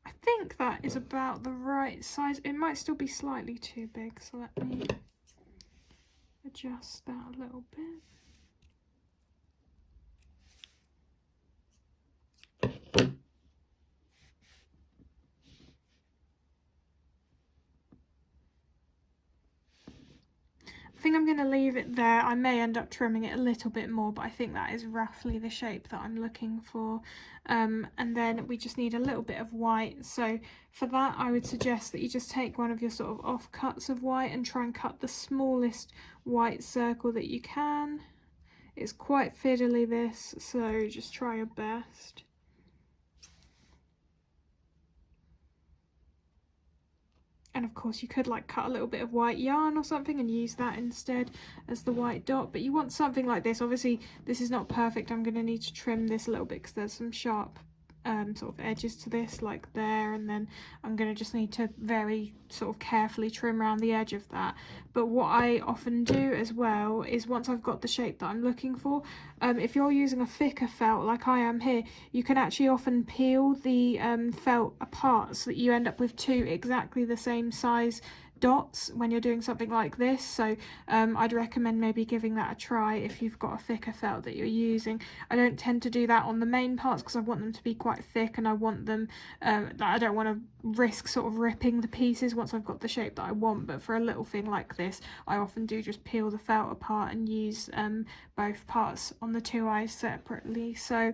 I think that is about the right size. It might still be slightly too big, so let me adjust that a little bit. going to leave it there. I may end up trimming it a little bit more, but I think that is roughly the shape that I'm looking for. And then we just need a little bit of white. So for that, I would suggest that you just take one of your sort of offcuts of white and try and cut the smallest white circle that you can. It's quite fiddly, this, so just try your best. And of course you could like cut a little bit of white yarn or something and use that instead as the white dot, but you want something like this. Obviously this is not perfect, I'm going to need to trim this a little bit because there's some sharp sort of edges to this, like there, and then I'm going to just need to very sort of carefully trim around the edge of that. But what I often do as well is, once I've got the shape that I'm looking for, if you're using a thicker felt like I am here, you can actually often peel the felt apart so that you end up with two exactly the same size dots when you're doing something like this. So I'd recommend maybe giving that a try if you've got a thicker felt that you're using. I don't tend to do that on the main parts because I want them to be quite thick, and I want them I don't want to risk sort of ripping the pieces once I've got the shape that I want. But for a little thing like this, I often do just peel the felt apart and use both parts on the two eyes separately. So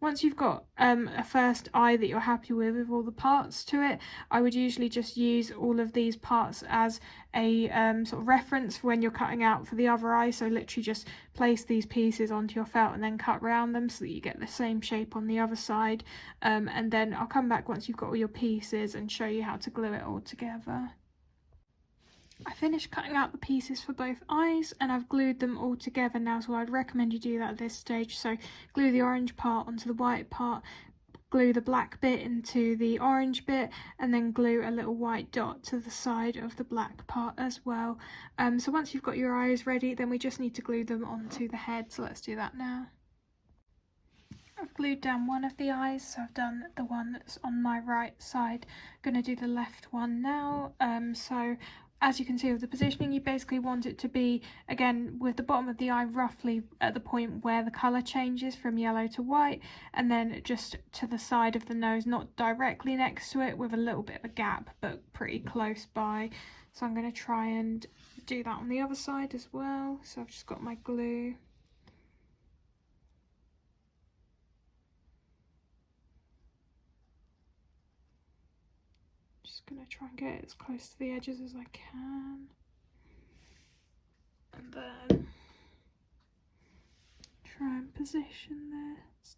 once you've got a first eye that you're happy with all the parts to it, I would usually just use all of these parts as a sort of reference for when you're cutting out for the other eye. So literally just place these pieces onto your felt and then cut around them so that you get the same shape on the other side. And then I'll come back once you've got all your pieces and show you how to glue it all together. I finished cutting out the pieces for both eyes and I've glued them all together now, so I'd recommend you do that at this stage. So glue the orange part onto the white part, glue the black bit into the orange bit, and then glue a little white dot to the side of the black part as well. So once you've got your eyes ready, then we just need to glue them onto the head, so let's do that now. I've glued down one of the eyes, so I've done the one that's on my right side. I'm going to do the left one now. So as you can see with the positioning, you basically want it to be, again, with the bottom of the eye roughly at the point where the colour changes from yellow to white, and then just to the side of the nose, not directly next to it, with a little bit of a gap, but pretty close by. So I'm going to try and do that on the other side as well. So I've just got my glue. Just going to try and get it as close to the edges as I can. And then try and position this.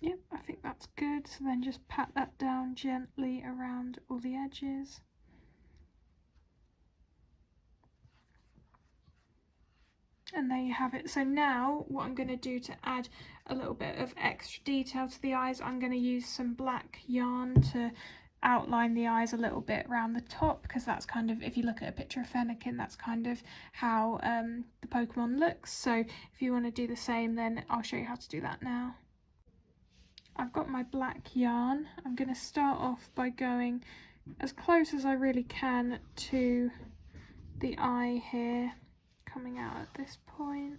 Yep, I think that's good. So then just pat that down gently around all the edges. And there you have it. So now what I'm going to do to add a little bit of extra detail to the eyes, I'm going to use some black yarn to outline the eyes a little bit around the top, because that's kind of, if you look at a picture of Fennekin, that's kind of how the Pokemon looks. So if you want to do the same, then I'll show you how to do that now. I've got my black yarn. I'm going to start off by going as close as I really can to the eye here, coming out at this point.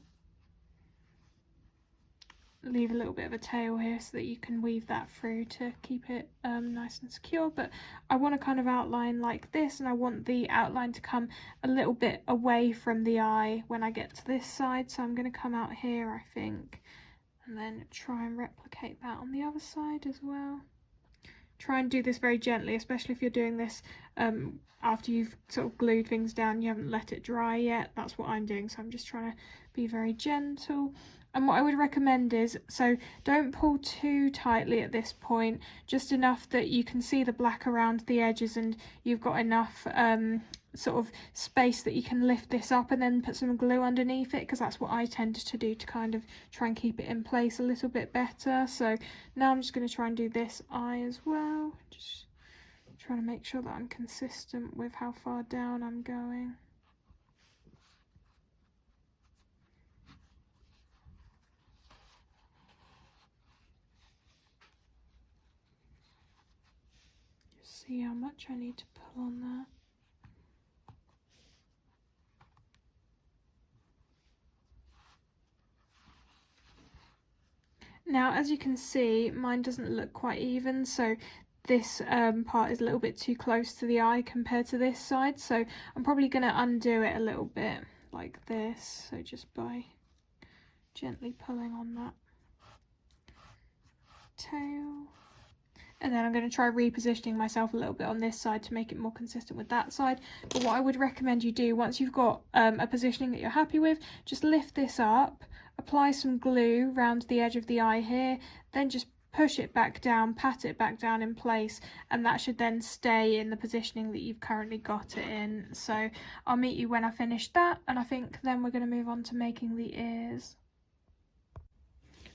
Leave a little bit of a tail here so that you can weave that through to keep it nice and secure, but I want to kind of outline like this, and I want the outline to come a little bit away from the eye when I get to this side. So I'm going to come out here, I think, and then try and replicate that on the other side as well. Try and do this very gently, especially if you're doing this after you've sort of glued things down, you haven't let it dry yet. That's what I'm doing, so I'm just trying to be very gentle. And what I would recommend is, so don't pull too tightly at this point, just enough that you can see the black around the edges and you've got enough sort of space that you can lift this up and then put some glue underneath it, because that's what I tend to do to kind of try and keep it in place a little bit better. So now I'm just going to try and do this eye as well, just trying to make sure that I'm consistent with how far down I'm going. Just see how much I need to pull on that. Now, as you can see, mine doesn't look quite even, so this part is a little bit too close to the eye compared to this side, so I'm probably going to undo it a little bit like this, so just by gently pulling on that tail. And then I'm going to try repositioning myself a little bit on this side to make it more consistent with that side. But what I would recommend you do, once you've got a positioning that you're happy with, just lift this up, apply some glue around the edge of the eye here, then just push it back down, pat it back down in place, and that should then stay in the positioning that you've currently got it in. So I'll meet you when I finish that, and I think then we're going to move on to making the ears.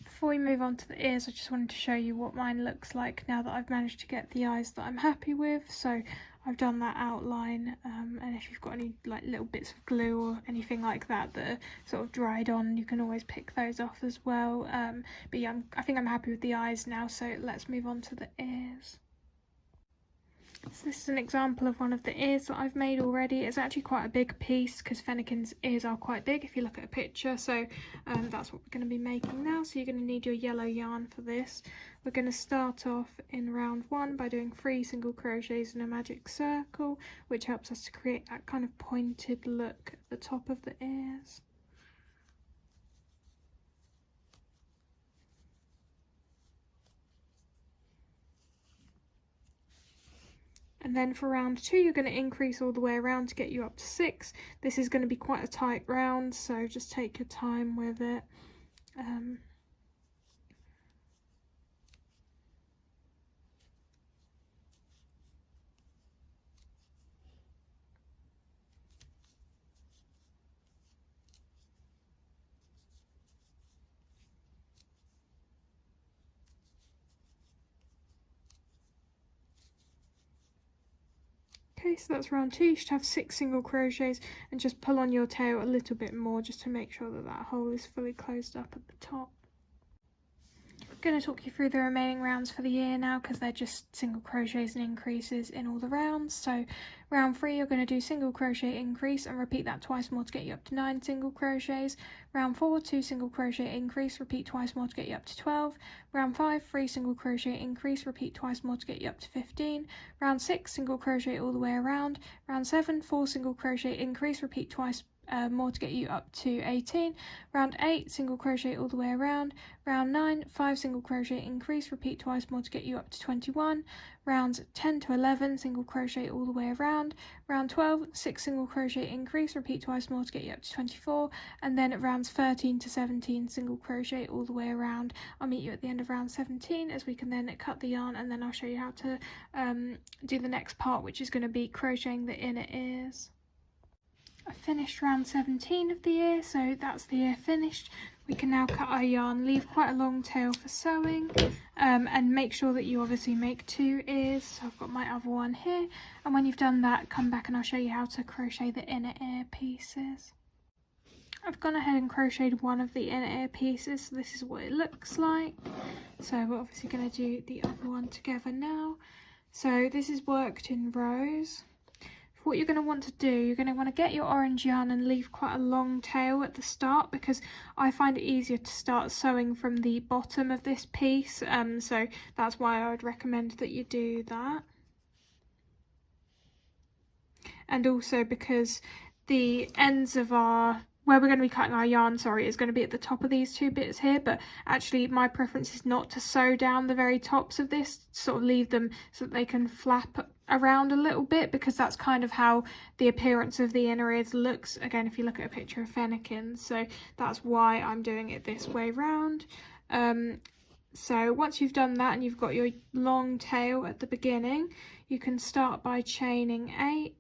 Before we move on to the ears, I just wanted to show you what mine looks like now that I've managed to get the eyes that I'm happy with. So I've done that outline, and if you've got any like little bits of glue or anything like that that are sort of dried on, you can always pick those off as well. But yeah, I think I'm happy with the eyes now, so let's move on to the ears. So this is an example of one of the ears that I've made already. It's actually quite a big piece because Fennekin's ears are quite big if you look at a picture. So that's what we're going to be making now. So you're going to need your yellow yarn for this. We're going to start off in round 1 by doing 3 single crochets in a magic circle, which helps us to create that kind of pointed look at the top of the ears. And then for round 2, you're going to increase all the way around to get you up to 6. This is going to be quite a tight round, so just take your time with it. Okay, so that's round 2. You should have 6 single crochets and just pull on your tail a little bit more just to make sure that that hole is fully closed up at the top. I'm going to talk you through the remaining rounds for the ear now because they're just single crochets and increases in all the rounds. So round 3, you're going to do single crochet increase and repeat that twice more to get you up to 9 single crochets. Round 4, 2 single crochet increase, repeat twice more to get you up to 12. Round 5, 3 single crochet increase, repeat twice more to get you up to 15. Round 6, single crochet all the way around. Round 7, 4 single crochet increase, repeat twice more to get you up to 18. Round 8, single crochet all the way around. Round 9, 5 single crochet increase, repeat twice more to get you up to 21. Rounds 10 to 11, single crochet all the way around. Round 12, 6 single crochet increase, repeat twice more to get you up to 24. And then at rounds 13 to 17, single crochet all the way around. I'll meet you at the end of round 17 as we can then cut the yarn, and then I'll show you how to do the next part, which is going to be crocheting the inner ears. I finished round 17 of the ear, so that's the ear finished. We can now cut our yarn, leave quite a long tail for sewing, and make sure that you obviously make 2 ears. So I've got my other one here, and when you've done that, come back and I'll show you how to crochet the inner ear pieces. I've gone ahead and crocheted one of the inner ear pieces, so this is what it looks like. So we're obviously going to do the other one together now. So this is worked in rows. What you're going to want to do, you're going to want to get your orange yarn and leave quite a long tail at the start, because I find it easier to start sewing from the bottom of this piece, so that's why I would recommend that you do that. And also because the ends of where we're going to be cutting our yarn, is going to be at the top of these 2 bits here, but actually my preference is not to sew down the very tops of this, sort of leave them so that they can flap around a little bit, because that's kind of how the appearance of the inner ears looks, again, if you look at a picture of Fennekin, so that's why I'm doing it this way round. So once you've done that and you've got your long tail at the beginning, you can start by chaining 8.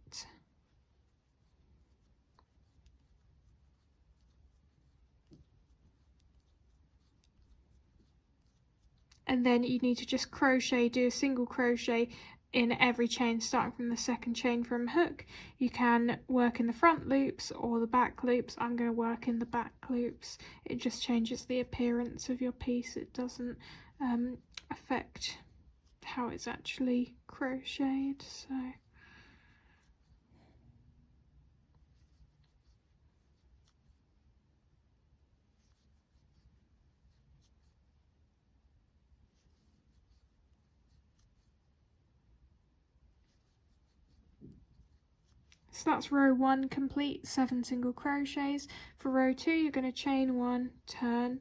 And then you need to just crochet, do a single crochet in every chain starting from the second chain from hook. You can work in the front loops or the back loops. I'm going to work in the back loops. It just changes the appearance of your piece. It doesn't affect how it's actually crocheted. So So that's row 1 complete, 7 single crochets. For row 2 you're going to chain 1, turn,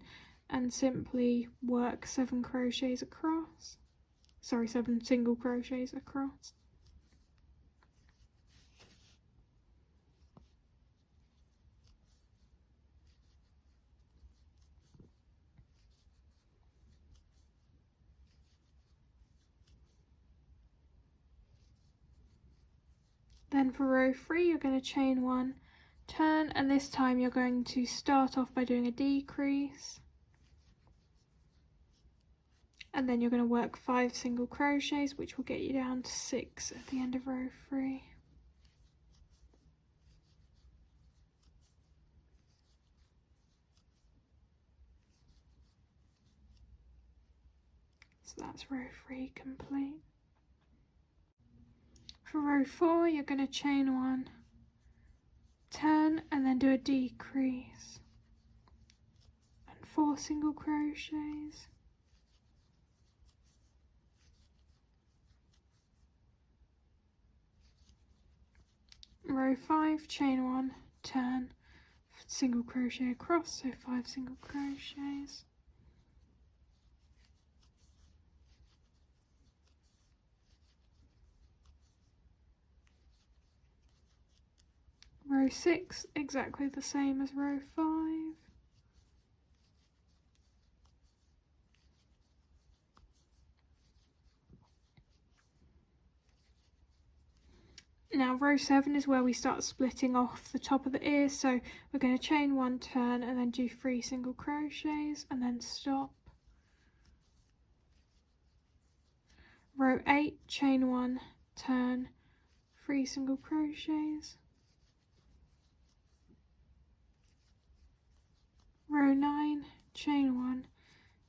and simply work 7 crochets across. Sorry, 7 single crochets across. Then for row 3 you're going to chain 1, turn, and this time you're going to start off by doing a decrease, and then you're going to work 5 single crochets, which will get you down to 6 at the end of row 3. So that's row 3 complete. For row 4 you're going to chain 1, turn, and then do a decrease and 4 single crochets. Row 5, chain 1, turn, single crochet across, so 5 single crochets. Row 6, exactly the same as row 5. Now row 7 is where we start splitting off the top of the ear, so we're going to chain 1, turn, and then do 3 single crochets and then stop. Row 8, chain 1, turn, 3 single crochets. Row 9, chain 1,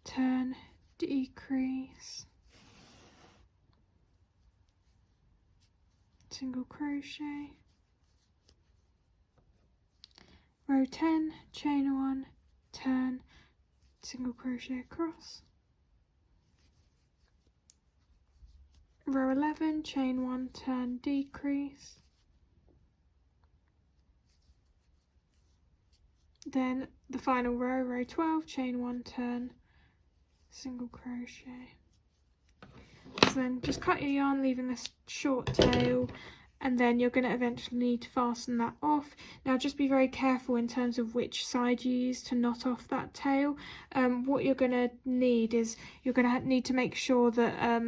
turn, decrease, single crochet. Row 10, chain 1, turn, single crochet across. Row 11, chain 1, turn, decrease. Then the final row, row 12, chain 1, turn, single crochet. So then just cut your yarn, leaving this short tail, and then you're going to eventually need to fasten that off. Now just be very careful in terms of which side you use to knot off that tail. What you're going to need is you're going to need to make sure that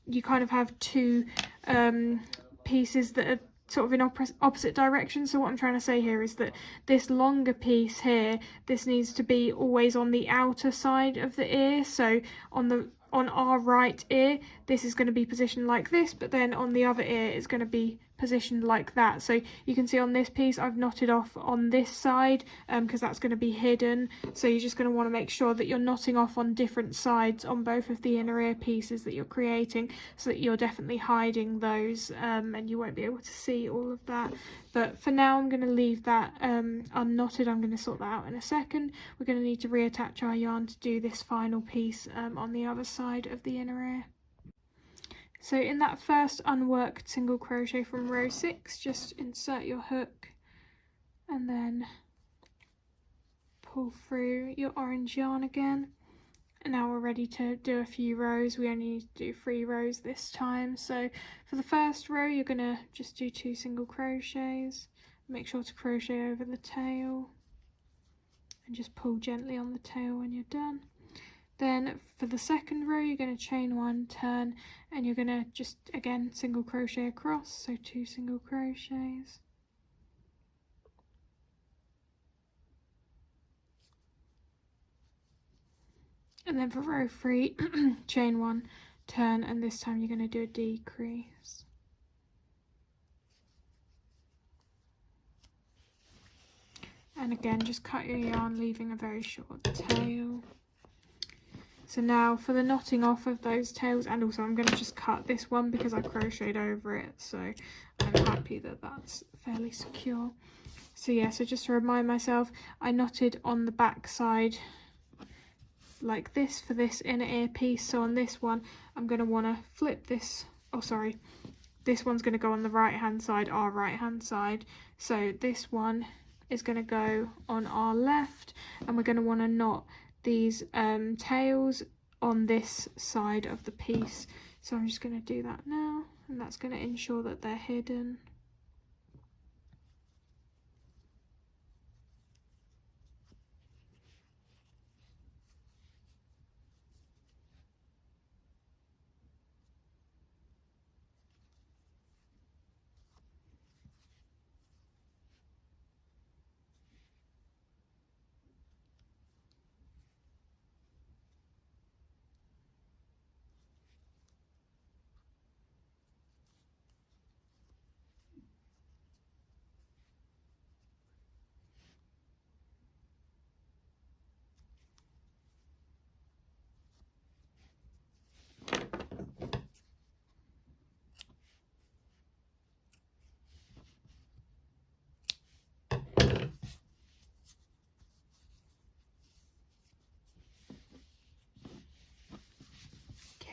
you kind of have 2 pieces that are sort of in opposite directions. So what I'm trying to say here is that this longer piece here, this needs to be always on the outer side of the ear. So on our right ear, this is going to be positioned like this, but then on the other ear it's going to be positioned like that. So you can see on this piece I've knotted off on this side because that's going to be hidden. So you're just going to want to make sure that you're knotting off on different sides on both of the inner ear pieces that you're creating, so that you're definitely hiding those and you won't be able to see all of that. But for now I'm going to leave that unknotted. I'm going to sort that out in a second. We're going to need to reattach our yarn to do this final piece on the other side of the inner ear. So in that first unworked single crochet from row 6, just insert your hook and then pull through your orange yarn again. And now we're ready to do a few rows. We only need to do 3 rows this time. So for the first row you're going to just do 2 single crochets. Make sure to crochet over the tail and just pull gently on the tail when you're done. Then for the second row you're going to chain 1, turn, and you're going to just again single crochet across, so 2 single crochets. And then for row 3 chain 1, turn, and this time you're going to do a decrease. And again just cut your yarn, leaving a very short tail. So now for the knotting off of those tails, and also I'm going to just cut this one because I crocheted over it, so I'm happy that that's fairly secure. So yeah, so just to remind myself, I knotted on the back side like this for this inner ear piece. So on this one I'm going to want to flip this, oh sorry, this one's going to go on the right hand side, our right hand side. So this one is going to go on our left, and we're going to want to knot these tails on this side of the piece. So I'm just going to do that now, and that's going to ensure that they're hidden.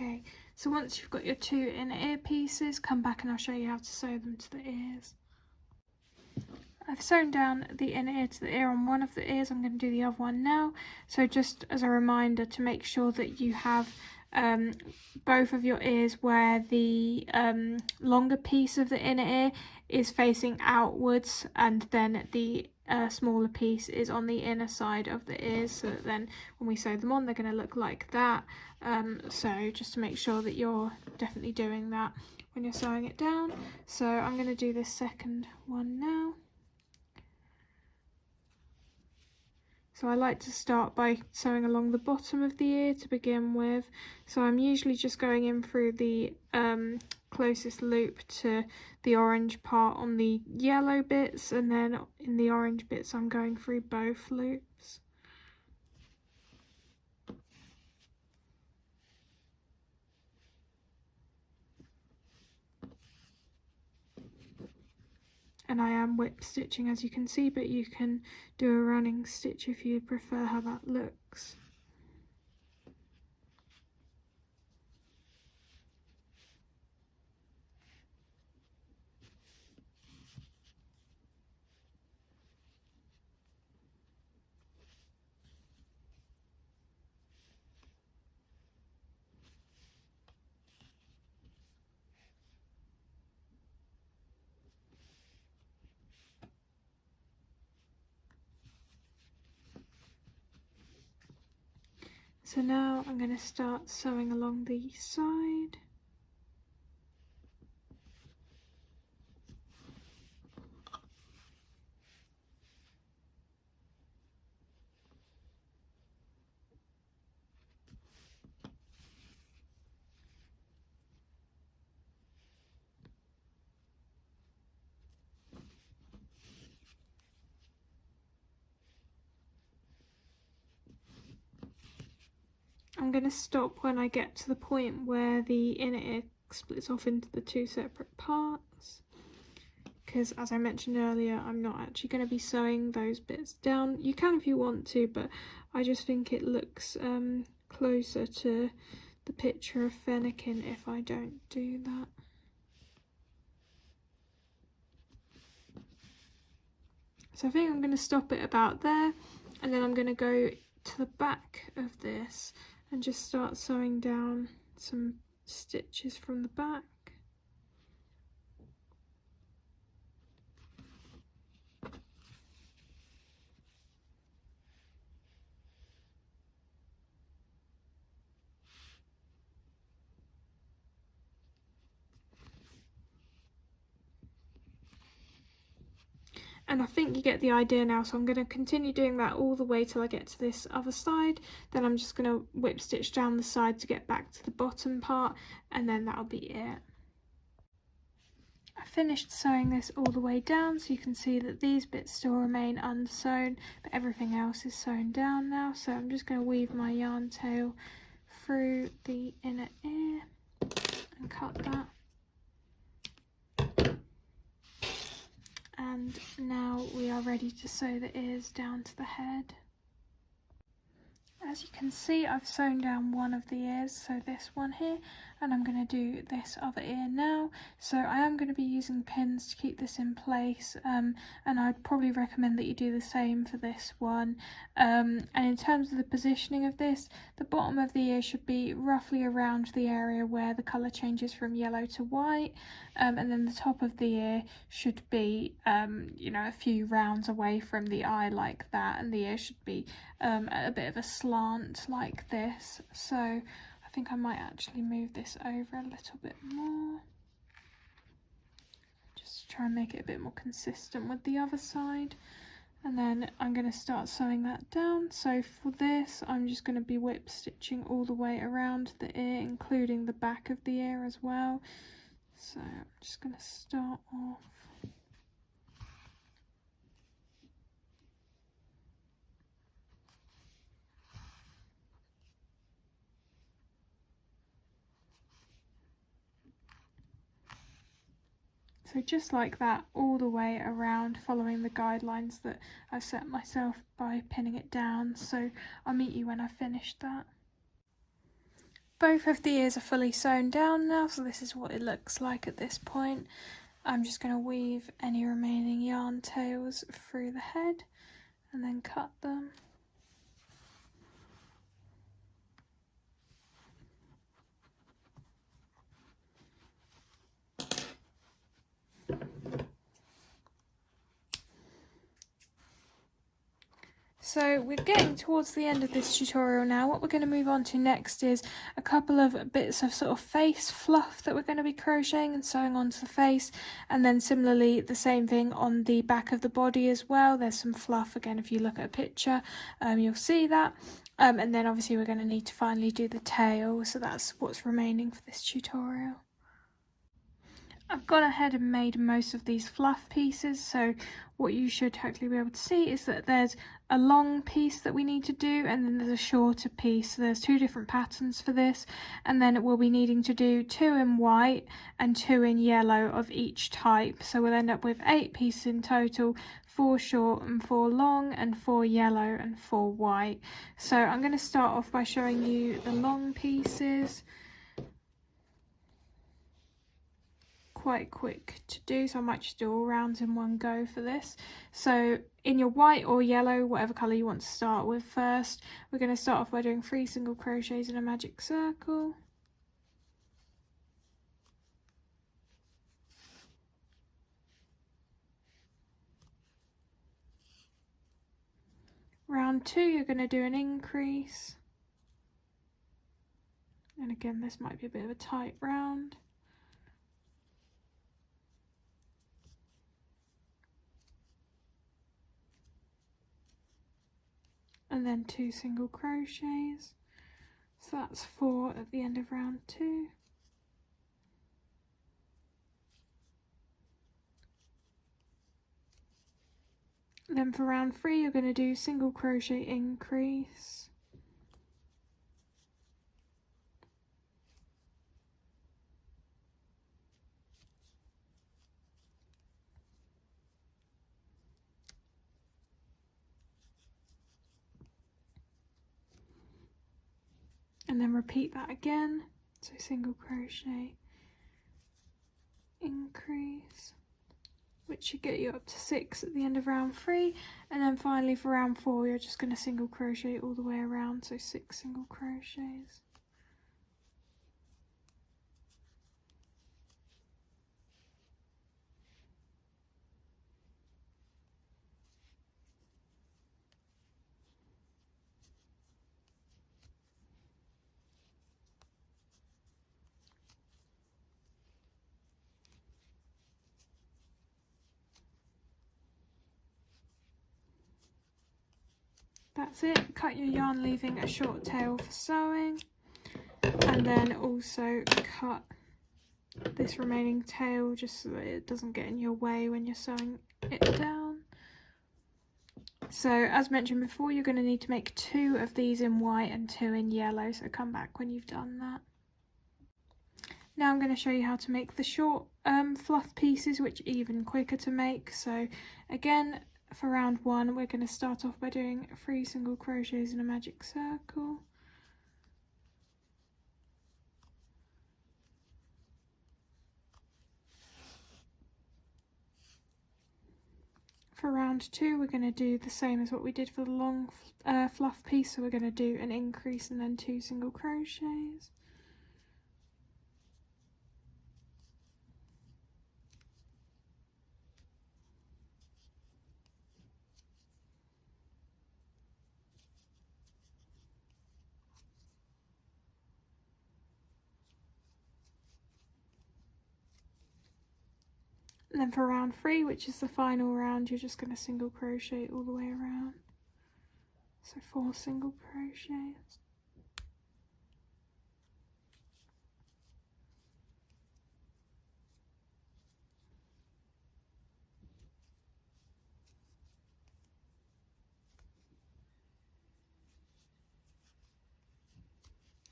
Okay, so once you've got your 2 inner ear pieces, come back and I'll show you how to sew them to the ears. I've sewn down the inner ear to the ear on one of the ears. I'm going to do the other one now. So just as a reminder to make sure that you have both of your ears where the longer piece of the inner ear is facing outwards, and then the smaller piece is on the inner side of the ears, so that then when we sew them on they're going to look like that. So just to make sure that you're definitely doing that when you're sewing it down. So I'm going to do this second one now. So I like to start by sewing along the bottom of the ear to begin with. So I'm usually just going in through the closest loop to the orange part on the yellow bits, and then in the orange bits I'm going through both loops. And I am whip stitching, as you can see, but you can do a running stitch if you prefer how that looks. So now I'm going to start sewing along the side. I'm going to stop when I get to the point where the inner ear splits off into the 2 separate parts, because as I mentioned earlier, I'm not actually going to be sewing those bits down. You can if you want to, but I just think it looks closer to the picture of Fennekin if I don't do that. So I think I'm going to stop it about there, and then I'm going to go to the back of this and just start sewing down some stitches from the back. And I think you get the idea now, so I'm going to continue doing that all the way till I get to this other side. Then I'm just going to whip stitch down the side to get back to the bottom part, and then that'll be it. I finished sewing this all the way down, so you can see that these bits still remain unsewn, but everything else is sewn down now. So I'm just going to weave my yarn tail through the inner ear and cut that. And now we are ready to sew the ears down to the head. as you can see, I've sewn down one of the ears, so this one here, and I'm going to do this other ear now. So I am going to be using pins to keep this in place, and I'd probably recommend that you do the same for this one. And in terms of the positioning of this, the bottom of the ear should be roughly around the area where the colour changes from yellow to white, and then the top of the ear should be you know, a few rounds away from the eye like that, and the ear should be at a bit of a slant like this. So I think I might actually move this over a little bit more, just try and make it a bit more consistent with the other side. And then I'm going to start sewing that down. So for this, I'm just going to be whip stitching all the way around the ear, including the back of the ear as well. So I'm just going to start off so just like that, all the way around, following the guidelines that I've set myself by pinning it down. So I'll meet you when I've finished that. Both of the ears are fully sewn down now, so this is what it looks like at this point. I'm just going to weave any remaining yarn tails through the head and then cut them. So we're getting towards the end of this tutorial now. What we're going to move on to next is a couple of bits of sort of face fluff that we're going to be crocheting and sewing onto the face, and then similarly the same thing on the back of the body as well. There's some fluff, again, if you look at a picture you'll see that, and then obviously we're going to need to finally do the tail, so that's what's remaining for this tutorial. I've gone ahead and made most of these fluff pieces, so what you should hopefully be able to see is that there's a long piece that we need to do, and then there's a shorter piece. So there's two different patterns for this, and then we'll be needing to do 2 in white and 2 in yellow of each type. So we'll end up with 8 pieces in total, 4 short and 4 long, and 4 yellow and 4 white. So I'm going to start off by showing you the long pieces. Quite quick to do, so I might just do all rounds in one go for this. So in your white or yellow, whatever colour you want to start with first, we're going to start off by doing 3 single crochets in a magic circle. Round 2, you're going to do an increase, and again this might be a bit of a tight round. And then 2 single crochets, so that's 4 at the end of round 2. Then for round 3 you're going to do single crochet increase, and then repeat that again, so single crochet increase, which should get you up to 6 at the end of round 3, and then finally for round 4 you're just going to single crochet all the way around, so 6 single crochets. That's it. Cut your yarn, leaving a short tail for sewing, and then also cut this remaining tail just so that it doesn't get in your way when you're sewing it down. So as mentioned before, you're going to need to make 2 of these in white and 2 in yellow, so come back when you've done that. Now I'm going to show you how to make the short fluff pieces, which are even quicker to make. So again, for round 1 we're going to start off by doing 3 single crochets in a magic circle. For round 2 we're going to do the same as what we did for the long fluff piece, so we're going to do an increase and then 2 single crochets. And then for round 3, which is the final round, you're just going to single crochet all the way around. So 4 single crochets.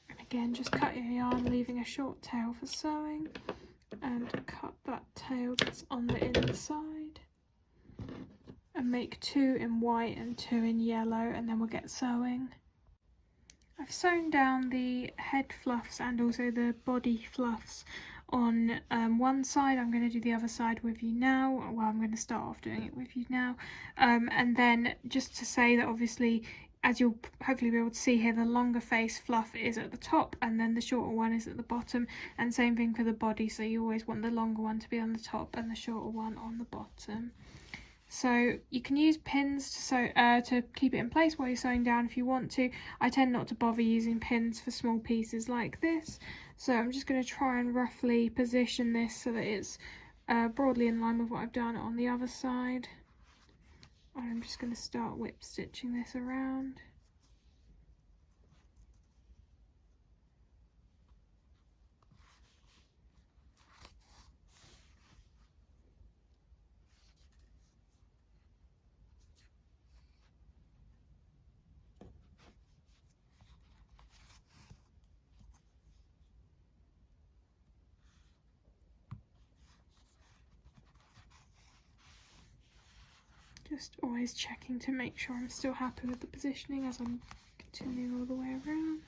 And again, just cut your yarn, leaving a short tail for sewing, and cut that tail that's on the inside. And make 2 in white and 2 in yellow, and then we'll get sewing. I've sewn down the head fluffs and also the body fluffs on one side. I'm going to do the other side with you now. Well, I'm going to start off doing it with you now. And then just to say that obviously, as you'll hopefully be able to see here, the longer face fluff is at the top and then the shorter one is at the bottom, and same thing for the body, so you always want the longer one to be on the top and the shorter one on the bottom. So you can use pins to sew to keep it in place while you're sewing down if you want to. I tend not to bother using pins for small pieces like this, so I'm just going to try and roughly position this so that it's broadly in line with what I've done on the other side. And I'm just going to start whip stitching this around. Just always checking to make sure I'm still happy with the positioning as I'm continuing all the way around.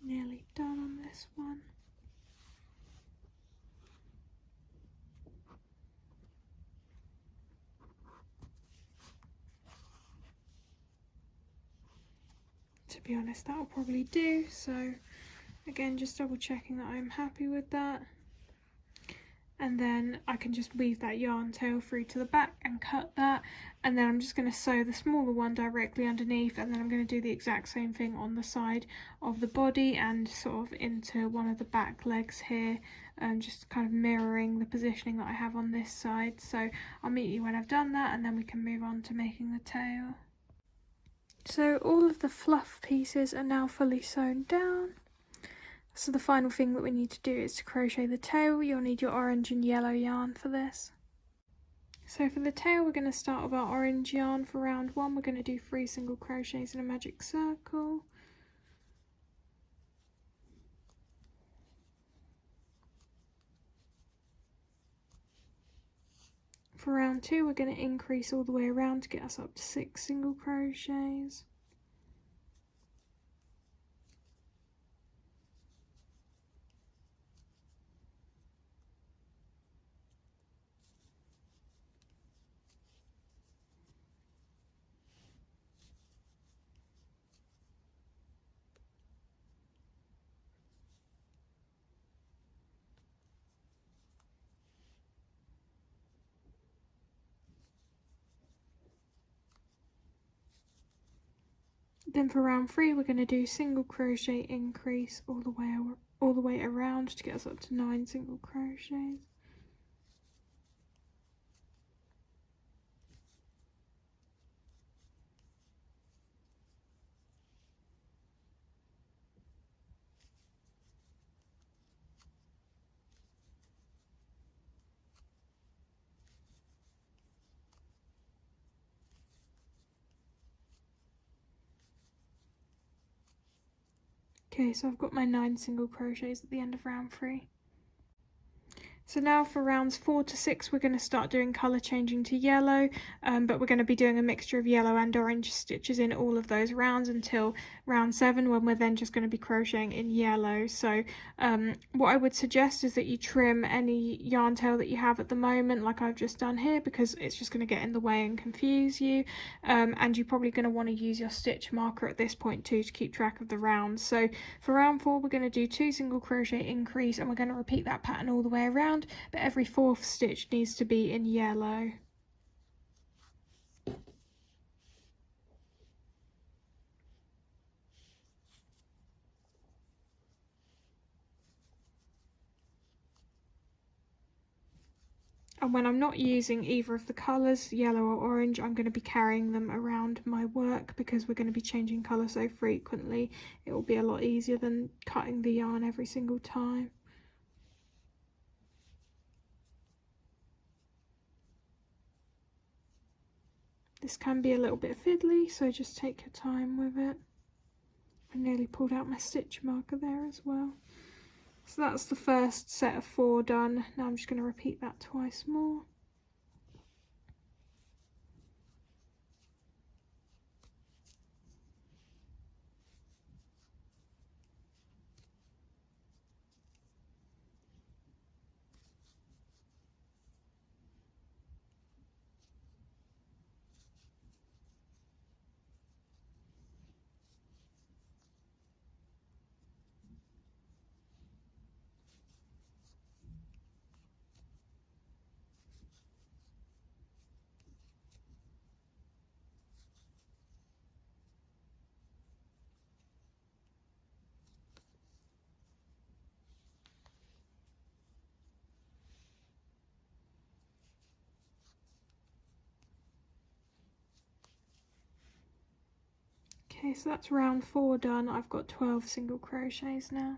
Nearly done on this one. To be honest, that'll probably do. So again, just double checking that I'm happy with that. And then I can just weave that yarn tail through to the back and cut that, and then I'm just going to sew the smaller one directly underneath, and then I'm going to do the exact same thing on the side of the body and sort of into one of the back legs here, just kind of mirroring the positioning that I have on this side. So I'll meet you when I've done that, and then we can move on to making the tail. So all of the fluff pieces are now fully sewn down. So the final thing that we need to do is to crochet the tail. You'll need your orange and yellow yarn for this. So for the tail, we're going to start with our orange yarn. For round 1, we're going to do 3 single crochets in a magic circle. For round 2, we're going to increase all the way around to get us up to 6 single crochets. Then for round 3, we're going to do single crochet increase all the way around to get us up to 9 single crochets. Okay, so I've got my 9 single crochets at the end of round 3. So now for rounds 4 to 6 we're going to start doing colour changing to yellow, but we're going to be doing a mixture of yellow and orange stitches in all of those rounds until round 7, when we're then just going to be crocheting in yellow. So what I would suggest is that you trim any yarn tail that you have at the moment, like I've just done here, because it's just going to get in the way and confuse you, and you're probably going to want to use your stitch marker at this point too to keep track of the rounds. So for round 4 we're going to do 2 single crochet increase, and we're going to repeat that pattern all the way around, but every 4th stitch needs to be in yellow. And when I'm not using either of the colours, yellow or orange, I'm going to be carrying them around my work, because we're going to be changing colour so frequently. It will be a lot easier than cutting the yarn every single time. This can be a little bit fiddly, so just take your time with it. I nearly pulled out my stitch marker there as well. So that's the first set of 4 done. Now I'm just going to repeat that twice more. Okay, so that's round 4 done. I've got 12 single crochets now.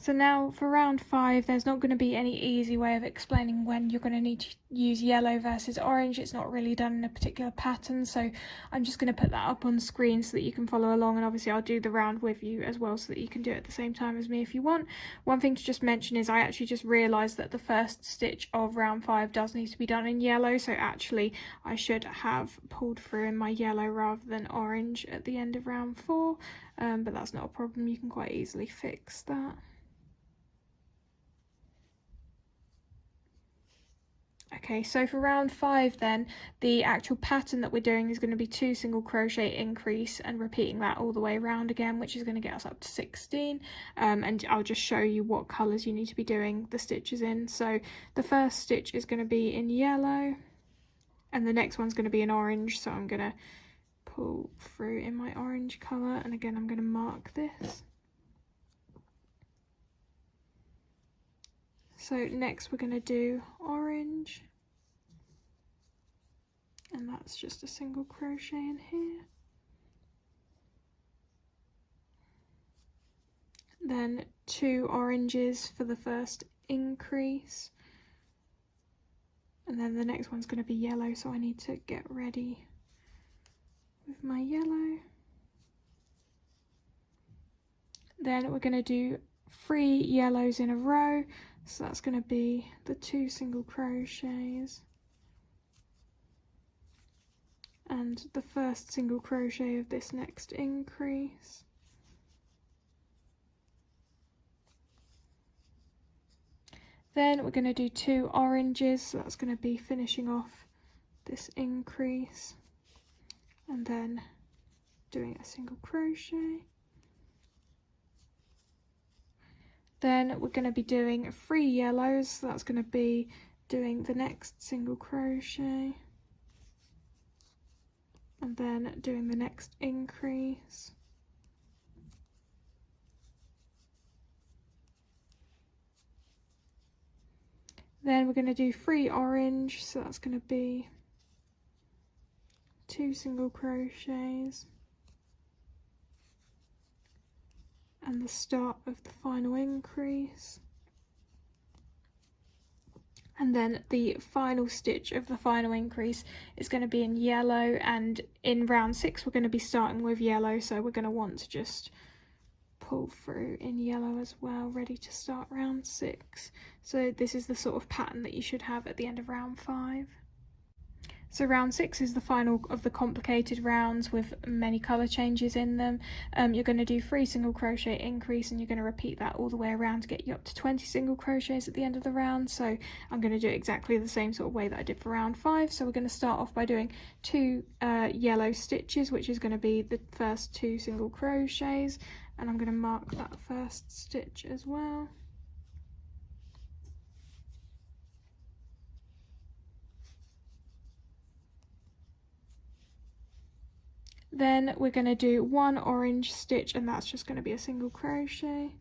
So now for round 5, there's not going to be any easy way of explaining when you're going to need to use yellow versus orange. It's not really done in a particular pattern, so I'm just going to put that up on screen so that you can follow along, and obviously I'll do the round with you as well so that you can do it at the same time as me if you want. One thing to just mention is I actually just realised that the first stitch of round 5 does need to be done in yellow, so actually I should have pulled through in my yellow rather than orange at the end of round 4, but that's not a problem. You can quite easily fix that. Okay, so for round 5 then, the actual pattern that we're doing is going to be 2 single crochet increase and repeating that all the way around again, which is going to get us up to 16, and I'll just show you what colours you need to be doing the stitches in. So the first stitch is going to be in yellow, and the next one's going to be in orange, so I'm going to pull through in my orange colour, and again I'm going to mark this. So next we're going to do orange, and that's just a single crochet in here. Then 2 oranges for the first increase, and then the next one's going to be yellow, so I need to get ready with my yellow. Then we're going to do 3 yellows in a row, so that's going to be the 2 single crochets and the first single crochet of this next increase. Then we're going to do 2 oranges, so that's going to be finishing off this increase and then doing a single crochet. Then we're going to be doing 3 yellows, so that's going to be doing the next single crochet and then doing the next increase. Then we're going to do 3 orange, so that's going to be 2 single crochets and the start of the final increase, and then the final stitch of the final increase is going to be in yellow, and in round 6 we're going to be starting with yellow, so we're going to want to just pull through in yellow as well, ready to start round 6. So this is the sort of pattern that you should have at the end of round 5. So round 6 is the final of the complicated rounds with many colour changes in them. You're going to do 3 single crochet increase, and you're going to repeat that all the way around to get you up to 20 single crochets at the end of the round. So I'm going to do it exactly the same sort of way that I did for round 5. So we're going to start off by doing 2 yellow stitches, which is going to be the first 2 single crochets, and I'm going to mark that first stitch as well. Then we're going to do 1 orange stitch, and that's just going to be a single crochet.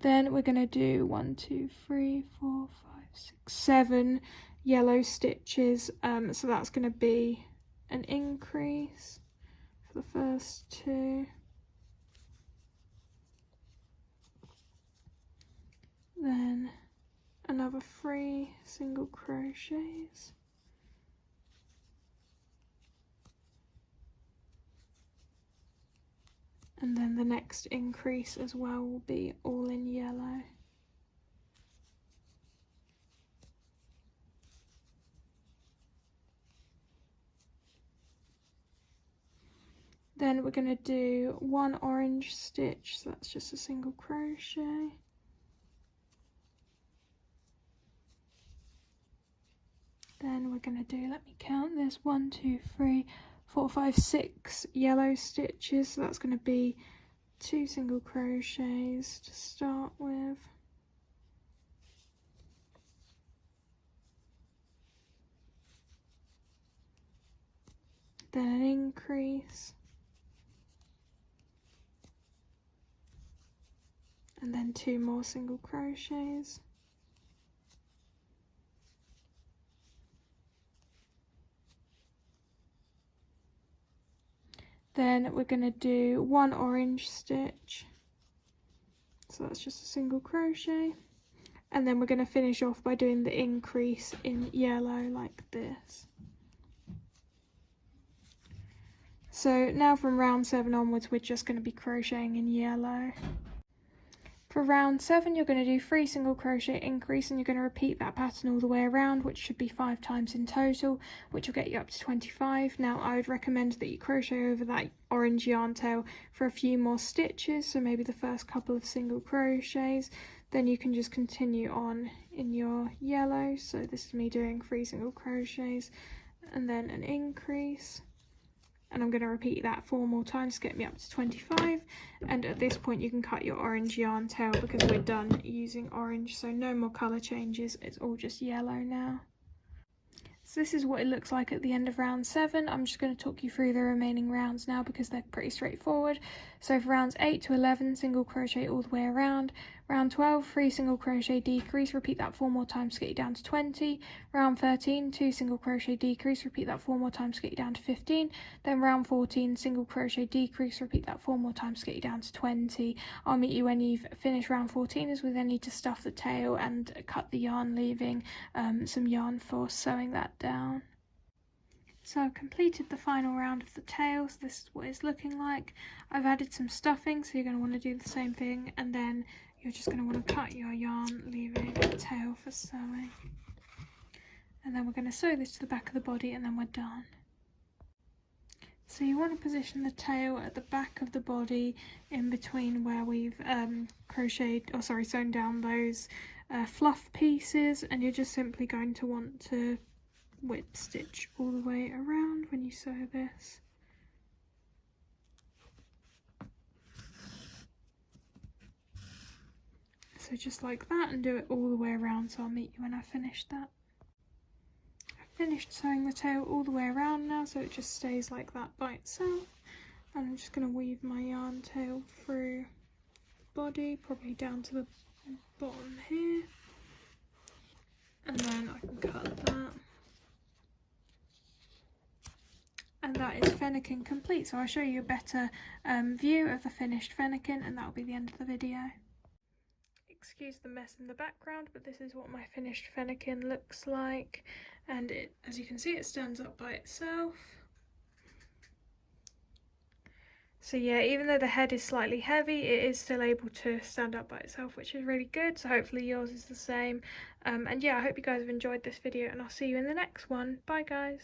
Then we're going to do 1, 2, 3, 4, 5, 6, 7 yellow stitches. So that's going to be an increase for the first 2. Then another 3 single crochets. And then the next increase as well will be all in yellow. Then we're going to do 1 orange stitch, so that's just a single crochet. Then we're going to do, let me count this, 1, 2, 3, 4, 5, 6 yellow stitches, so that's going to be 2 single crochets to start with. Then an increase. And then 2 more single crochets. Then we're going to do 1 orange stitch, so that's just a single crochet, and then we're going to finish off by doing the increase in yellow like this. So now from round 7 onwards, we're just going to be crocheting in yellow. For round 7, you're going to do 3 single crochet increase, and you're going to repeat that pattern all the way around, which should be 5 times in total, which will get you up to 25. Now I would recommend that you crochet over that orange yarn tail for a few more stitches, so maybe the first couple of single crochets, then you can just continue on in your yellow. So this is me doing 3 single crochets and then an increase. And I'm going to repeat that 4 more times to get me up to 25, and at this point you can cut your orange yarn tail because we're done using orange, so no more colour changes, it's all just yellow now. So this is what it looks like at the end of round 7. I'm just going to talk you through the remaining rounds now because they're pretty straightforward. So for rounds 8 to 11, single crochet all the way around. Round 12, 3 single crochet decrease, repeat that 4 more times to get you down to 20. Round 13, 2 single crochet decrease, repeat that 4 more times to get you down to 15. Then round 14, single crochet decrease, repeat that 4 more times to get you down to 20. I'll meet you when you've finished round 14, as we then need to stuff the tail and cut the yarn, leaving some yarn for sewing that down. So I've completed the final round of the tail, so this is what it's looking like. I've added some stuffing, so you're going to want to do the same thing, and then you're just going to want to cut your yarn, leaving the tail for sewing. And then we're going to sew this to the back of the body, and then we're done. So you want to position the tail at the back of the body, in between where we've sewn down those fluff pieces, and you're just simply going to want to whip stitch all the way around when you sew this. So just like that, and do it all the way around, so I'll meet you when I finish that. I've finished sewing the tail all the way around now, so it just stays like that by itself. And I'm just going to weave my yarn tail through body, probably down to the bottom here, and then I can cut that. And that is Fennekin complete, so I'll show you a better view of the finished Fennekin, and that'll be the end of the video. Excuse the mess in the background, but this is what my finished Fennekin looks like, and it, as you can see, it stands up by itself. So yeah, even though the head is slightly heavy, it is still able to stand up by itself, which is really good. So hopefully yours is the same. And yeah, I hope you guys have enjoyed this video, and I'll see you in the next one. Bye guys.